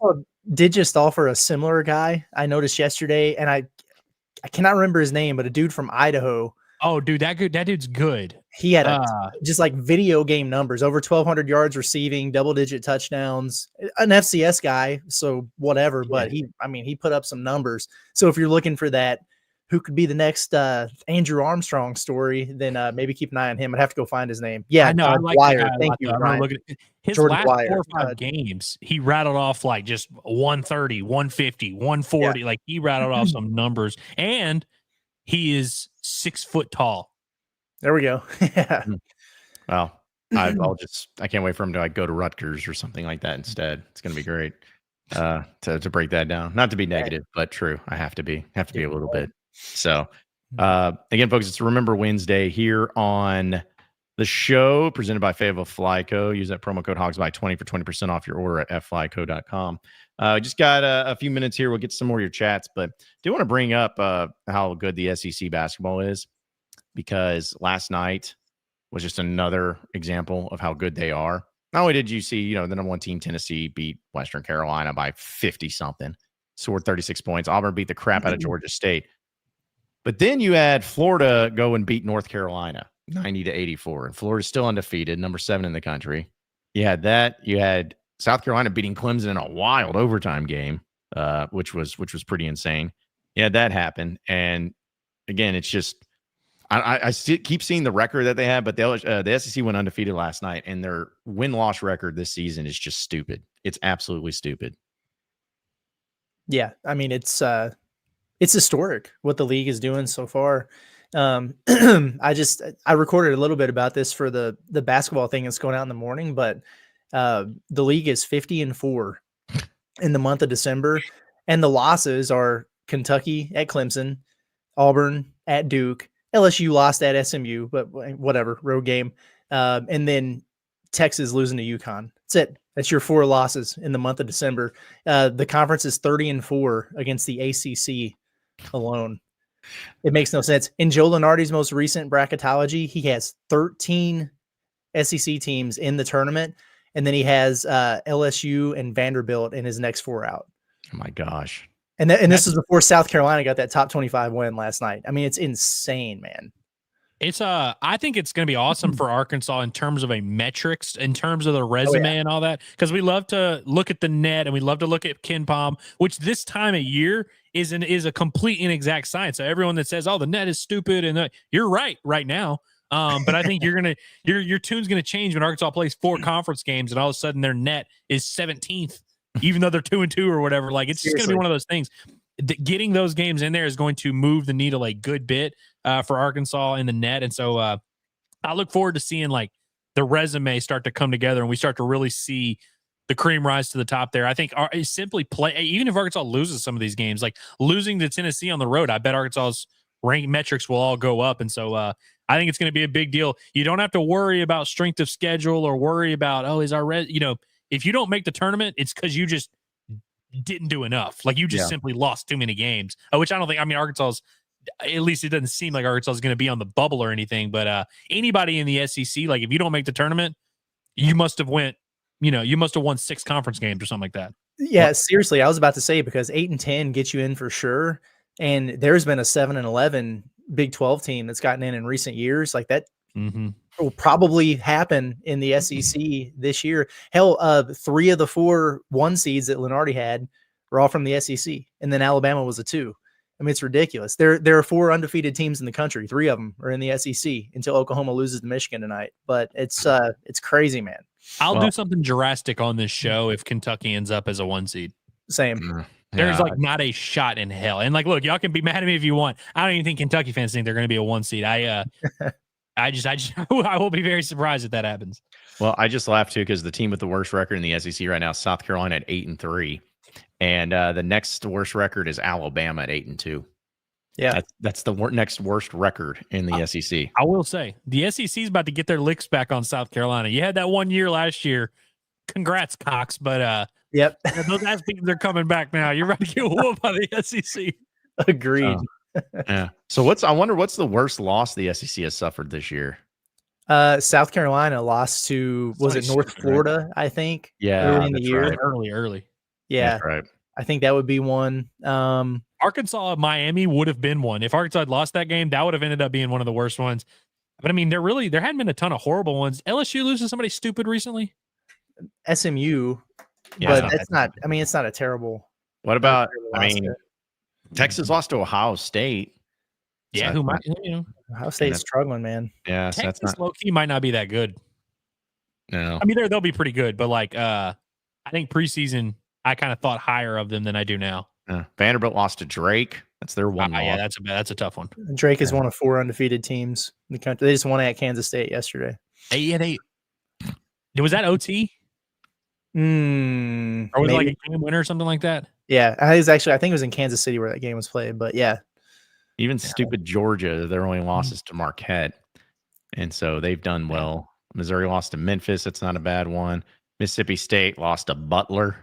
Did just offer a similar guy I noticed yesterday, and I cannot remember his name, but a dude from Idaho. Oh, dude, that dude's good. He had just like video game numbers, over 1,200 yards receiving, double-digit touchdowns. An FCS guy, so whatever. But he put up some numbers. So if you're looking for that, who could be the next Andrew Armstrong story, then maybe keep an eye on him. I'd have to go find his name. Yeah, I know. I like Dwyer. Thank you, Ryan. His Jordan last Dwyer. 4 or 5 games, he rattled off like just 130, 150, 140. Yeah. Like he rattled off some numbers, and he is 6 foot tall. There we go. Yeah. Well, I can't wait for him to like go to Rutgers or something like that instead. It's going to be great to break that down. Not to be negative, but true. I have to be a little bit. So again, folks, it's Remember Wednesday here on the show presented by Fayetteville Fly Co. Use that promo code Hogs by 20 for 20% off your order at fflyco.com. Just got a few minutes here. We'll get some more of your chats, but do want to bring up how good the SEC basketball is, because last night was just another example of how good they are. Not only did you see, the number one team, Tennessee, beat Western Carolina by 50-something, scored 36 points. Auburn beat the crap out of Georgia State. But then you had Florida go and beat North Carolina 90-84, and Florida's still undefeated, number 7 in the country. You had that. You had South Carolina beating Clemson in a wild overtime game, which was pretty insane. Yeah, that happened. And again, it's just I keep seeing the record that they have, but the SEC went undefeated last night, and their win-loss record this season is just stupid. It's absolutely stupid. Yeah, I mean it's historic what the league is doing so far. I recorded a little bit about this for the basketball thing that's going out in the morning, but the league is 50-4 in the month of December, and the losses are Kentucky at Clemson, Auburn at Duke, LSU lost at SMU, but whatever, road game, and then Texas losing to UConn. That's it. That's your 4 losses in the month of December. The conference is 30-4 against the ACC alone. It makes no sense. In Joe Lunardi's most recent bracketology, he has 13 SEC teams in the tournament, and then he has LSU and Vanderbilt in his next 4 out. Oh my gosh. And this is before South Carolina got that top 25 win last night. I mean, it's insane, man. It's I think it's going to be awesome for Arkansas in terms of a metrics, in terms of the resume and all that, because we love to look at the net and we love to look at KenPom, which this time of year is a complete inexact science. So everyone that says, "Oh, the net is stupid," and you're right now. But I think your tune's going to change when Arkansas plays 4 conference games and all of a sudden their net is 17th, even though they're 2-2 or whatever. Like it's just going to be one of those things. Getting those games in there is going to move the needle a good bit for Arkansas in the net. And so I look forward to seeing like the resume start to come together and we start to really see the cream rise to the top there. I think simply play, even if Arkansas loses some of these games, like losing to Tennessee on the road, I bet Arkansas's rank metrics will all go up. And so I think it's going to be a big deal. You don't have to worry about strength of schedule or worry about, is our if you don't make the tournament, it's because you just didn't do enough. Like you just simply lost too many games, which I don't think, Arkansas's, at least it doesn't seem like Arkansas is going to be on the bubble or anything, but anybody in the SEC, like if you don't make the tournament, you must have won 6 conference games or something like that. Yeah, seriously, I was about to say because 8-10 gets you in for sure, and there's been a 7-11 Big 12 team that's gotten in recent years. Like that will probably happen in the SEC this year. Hell, 3 of the 4 1 seeds that Lenardi had were all from the SEC, and then Alabama was a 2. I mean, it's ridiculous. There are 4 undefeated teams in the country. 3 of them are in the SEC until Oklahoma loses to Michigan tonight. But it's crazy, man. I'll do something drastic on this show if Kentucky ends up as a 1 seed. Same. There's like not a shot in hell. And like, look, y'all can be mad at me if you want. I don't even think Kentucky fans think they're going to be a 1 seed. I will be very surprised if that happens. Well, I just laughed too because the team with the worst record in the SEC right now is South Carolina at 8-3, and the next worst record is Alabama at 8-2. Yeah, that's the next worst record in the SEC. I will say the SEC is about to get their licks back on South Carolina. You had that 1 year last year. Congrats, Cox. But yep, those ass beatings are coming back now. You're about to get whooped by the SEC. Agreed. Yeah. So I wonder what's the worst loss the SEC has suffered this year? South Carolina lost to North Florida? Right? I think. Yeah, early in the year. Right. Early. Yeah, that's right. I think that would be one. Arkansas, Miami would have been one. If Arkansas had lost that game, that would have ended up being one of the worst ones. But I mean, there hadn't been a ton of horrible ones. LSU losing somebody stupid recently. SMU, yeah, but that's not. I mean, it's not a terrible. What about? I mean, Texas lost to Ohio State. Yeah, so who might? Ohio State's struggling, man. Yeah, so Texas that's low key might not be that good. No, I mean they'll be pretty good, but like I think preseason I kind of thought higher of them than I do now. Vanderbilt lost to Drake. That's their one loss. Yeah, that's a tough one. Drake is one of 4 undefeated teams in the country. They just won at Kansas State yesterday. Was that OT? Or was it like a game winner or something like that? Yeah, I think it was in Kansas City where that game was played. But yeah, even stupid Georgia, their only losses to Marquette, and so they've done well. Missouri lost to Memphis. That's not a bad one. Mississippi State lost to Butler.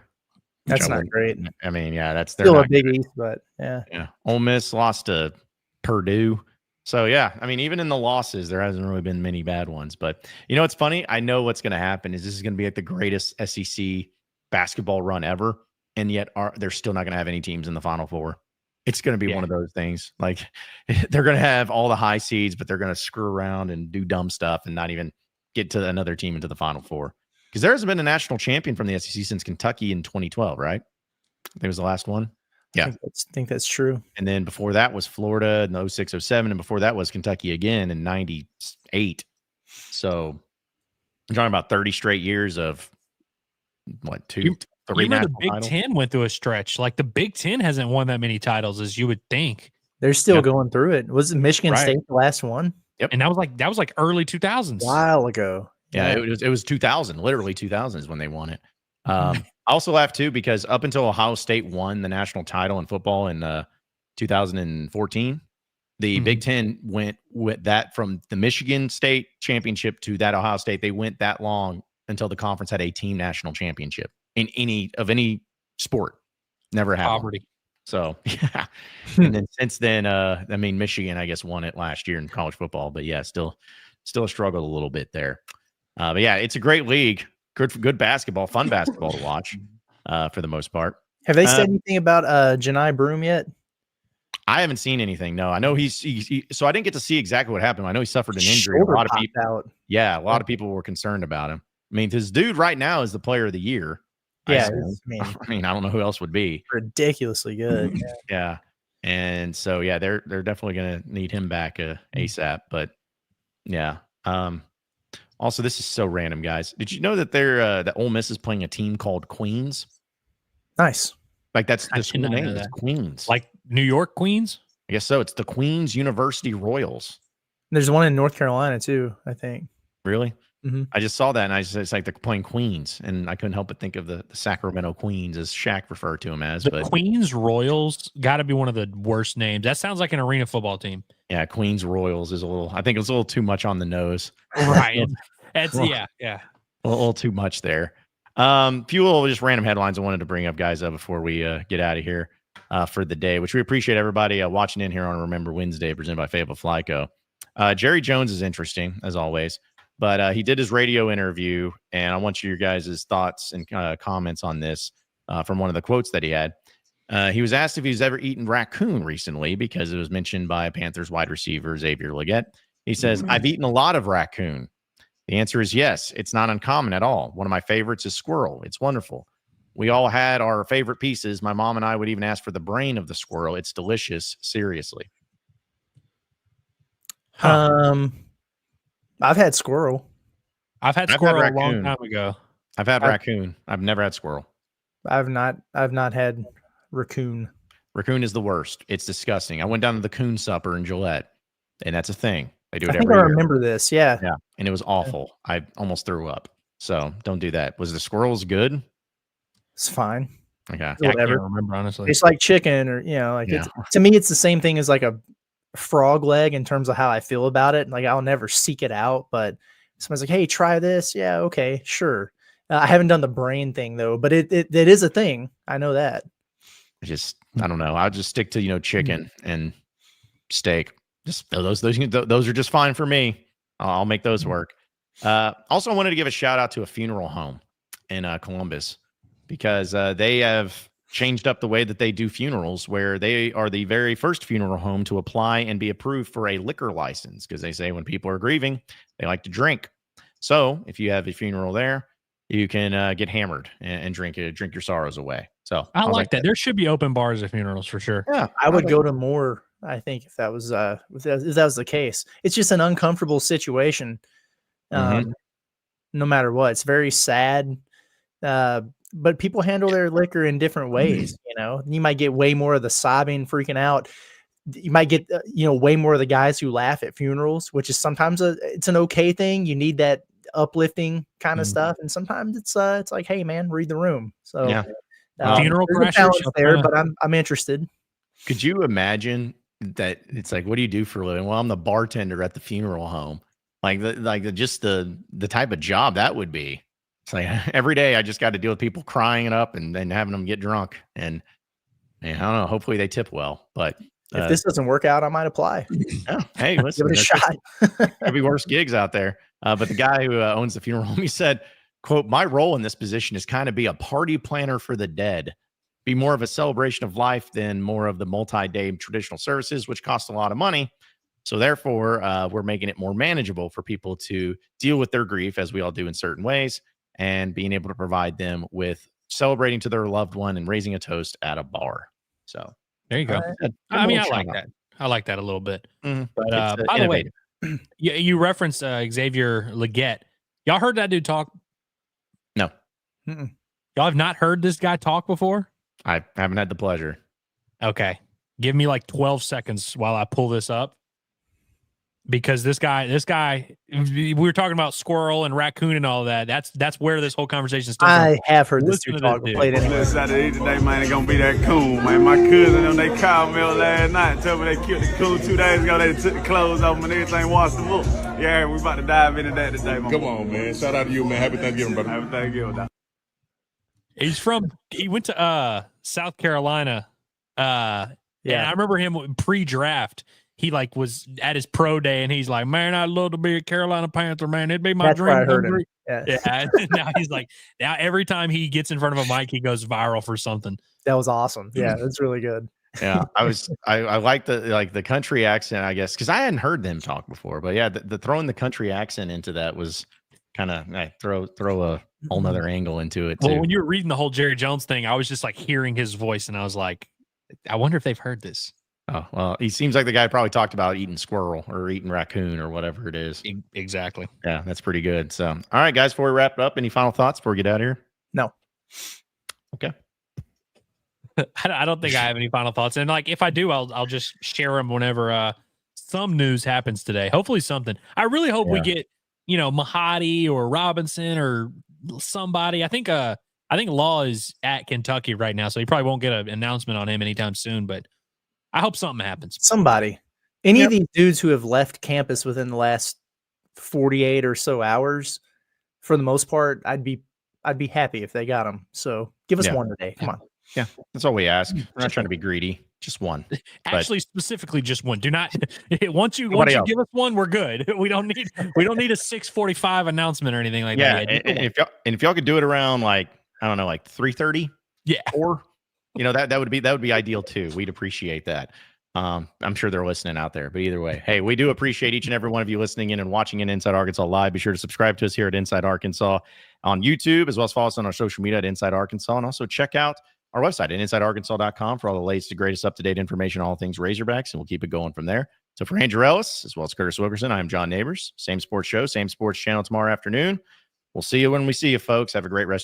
That's not great. I mean, yeah, that's still a Big East, but yeah. Ole Miss lost to Purdue. So yeah, I mean, even in the losses, there hasn't really been many bad ones. But you know what's funny? I know what's going to happen is this is going to be like the greatest SEC basketball run ever, and yet they're still not going to have any teams in the Final Four. It's going to be one of those things. Like they're going to have all the high seeds, but they're going to screw around and do dumb stuff and not even get to another team into the Final Four. Because there hasn't been a national champion from the SEC since Kentucky in 2012, right? I think it was the last one. Yeah. I think that's true. And then before that was Florida in 06-07. And before that was Kentucky again in 98. So I'm talking about 30 straight years of what, 3 the Big Ten went through a stretch. Like the Big Ten hasn't won that many titles as you would think. They're still going through it. Was Michigan State the last one? Yep. And that was like early 2000s. A while ago. Yeah, it was 2000. Literally 2000 is when they won it. I also laugh too because up until Ohio State won the national title in football in 2014, the Big Ten went with that from the Michigan State championship to that Ohio State. They went that long until the conference had a team national championship in any sport. Never happened. Poverty. So yeah, and then since then, I mean, Michigan I guess won it last year in college football, but yeah, still a struggle a little bit there. But yeah, it's a great league. Good basketball, fun basketball to watch for the most part. Have they said anything about Janai Broom yet? I haven't seen anything. No, I know so I didn't get to see exactly what happened. I know he suffered an injury. A lot of people were concerned about him. I mean, this dude right now is the player of the year. Yeah. I mean, I don't know who else would be. Ridiculously good. Yeah. And so, yeah, they're definitely going to need him back ASAP. But yeah. Also, this is so random, guys. Did you know that that Ole Miss is playing a team called Queens? Nice. Like that's the school name. It's Queens. Like New York Queens? I guess so. It's the Queens University Royals. There's one in North Carolina too, I think. Really? Mm-hmm. I just saw that and it's like they're playing Queens, and I couldn't help but think of the Sacramento Queens as Shaq referred to them as. The Queens Royals got to be one of the worst names. That sounds like an arena football team. Yeah, Queens Royals is I think it's a little too much on the nose. Right. That's yeah. A little too much there. Few little just random headlines I wanted to bring up, guys, before we get out of here for the day, which we appreciate everybody watching in here on Remember Wednesday, presented by Fayetteville Fly Co. Jerry Jones is interesting, as always, but he did his radio interview, and I want your guys' thoughts and comments on this. from one of the quotes that he had. He was asked if he's ever eaten raccoon recently because it was mentioned by Panthers wide receiver Xavier Legette. He says, I've eaten a lot of raccoon. The answer is yes. It's not uncommon at all. One of my favorites is squirrel. It's wonderful. We all had our favorite pieces. My mom and I would even ask for the brain of the squirrel. It's delicious. Seriously. I've had squirrel. I've had squirrel a long time ago. I've had raccoon. I've never had squirrel. I've not had raccoon. Raccoon is the worst. It's disgusting. I went down to the coon supper in Gillette, and that's a thing. They do it I think every I year. remember this. Yeah. Yeah, and it was awful. I almost threw up. So don't do that. Was the squirrels good? It's fine. Okay. Yeah, I can't remember, honestly. It's like chicken, or to me, it's the same thing as like a frog leg in terms of how I feel about it. Like I'll never seek it out, but someone's like, "Hey, try this." Yeah, okay, sure. I haven't done the brain thing though, but it is a thing. I know that. I don't know. I'll just stick to chicken and steak. Just those are just fine for me. I'll make those work. Also, I wanted to give a shout out to a funeral home in Columbus because they have changed up the way that they do funerals, where they are the very first funeral home to apply and be approved for a liquor license, because they say when people are grieving, they like to drink. So if you have a funeral there, you can get hammered and drink your sorrows away. So I like that. There should be open bars at funerals for sure. Yeah, I would go to more. I think if that was the case, it's just an uncomfortable situation. No matter what, it's very sad. But people handle their liquor in different ways. You might get way more of the sobbing, freaking out. You might get way more of the guys who laugh at funerals, which is sometimes it's an okay thing. You need that uplifting kind of stuff, and sometimes it's like, hey man, read the room. So yeah, funeral crashers there, but I'm interested. Could you imagine that? It's like, what do you do for a living? Well, I'm the bartender at the funeral home. Just the type of job that would be. It's like every day I just got to deal with people crying it up and then having them get drunk. And I don't know. Hopefully they tip well. But if this doesn't work out, I might apply. Yeah, hey, listen, give it a shot. There'll be worse gigs out there. But the guy who owns the funeral home, he said, quote, "My role in this position is kind of be a party planner for the dead. Be more of a celebration of life than more of the multi-day traditional services, which cost a lot of money. So therefore, we're making it more manageable for people to deal with their grief, as we all do in certain ways, and being able to provide them with celebrating to their loved one and raising a toast at a bar." So there you go. I mean, I like that. I like that a little bit. But by the way, you referenced Xavier Legette. Y'all heard that dude talk? No. Y'all have not heard this guy talk before? I haven't had the pleasure. Okay. Give me like 12 seconds while I pull this up. Because this guy, we were talking about squirrel and raccoon and all that. That's where this whole conversation starts. I have heard this dude talk. Played it. This Saturday today, man, it's gonna be that coon, man. My cousin they called me last night and told me they killed the coon 2 days ago. They took the clothes off and everything, washed them up. Yeah, we about to dive into that today, man. Come on, man. Shout out to you, man. Happy Thanksgiving, brother. Happy Thanksgiving, dog. He went to South Carolina. And I remember him pre-draft. He was at his pro day and he's like, "Man, I'd love to be a Carolina Panther, man. It'd be my dream." I heard him. Yeah. Now he's like, now every time he gets in front of a mic, he goes viral for something. That was awesome. Yeah, that's really good. Yeah, I like the country accent, I guess, because I hadn't heard them talk before. But yeah, the throwing the country accent into that was kind of throw a whole nother angle into it too. Well, when you were reading the whole Jerry Jones thing, I was just like hearing his voice, and I was like, I wonder if they've heard this. Oh, well, he seems like the guy probably talked about eating squirrel or eating raccoon or whatever it is. Exactly. Yeah, that's pretty good. So, all right, guys, before we wrap up, any final thoughts before we get out of here? No. Okay. I don't think I have any final thoughts. And if I do, I'll just share them whenever some news happens today. Hopefully something. I really hope we get, Mahadi or Robinson or somebody. I think Law is at Kentucky right now, so he probably won't get an announcement on him anytime soon, but I hope something happens. Somebody. Any of these dudes who have left campus within the last 48 or so hours, for the most part, I'd be happy if they got them. So give us one today. Come on. Yeah, that's all we ask. We're not trying to be greedy. Just one. Actually, specifically just one. Do not once you give us one, we're good. We don't need a 6:45 announcement or anything like that. Yeah, and if y'all could do it around 3:30, Yeah. Or, that would be ideal too. We'd appreciate that. I'm sure they're listening out there, but either way, hey, we do appreciate each and every one of you listening in and watching in Inside Arkansas Live. Be sure to subscribe to us here at Inside Arkansas on YouTube, as well as follow us on our social media at Inside Arkansas, and also check out our website at InsideArkansas.com for all the latest and greatest up-to-date information on all things Razorbacks, and we'll keep it going from there. So for Andrew Ellis, as well as Curtis Wilkerson, I'm John Neighbors. Same sports show, same sports channel tomorrow afternoon. We'll see you when we see you, folks. Have a great rest.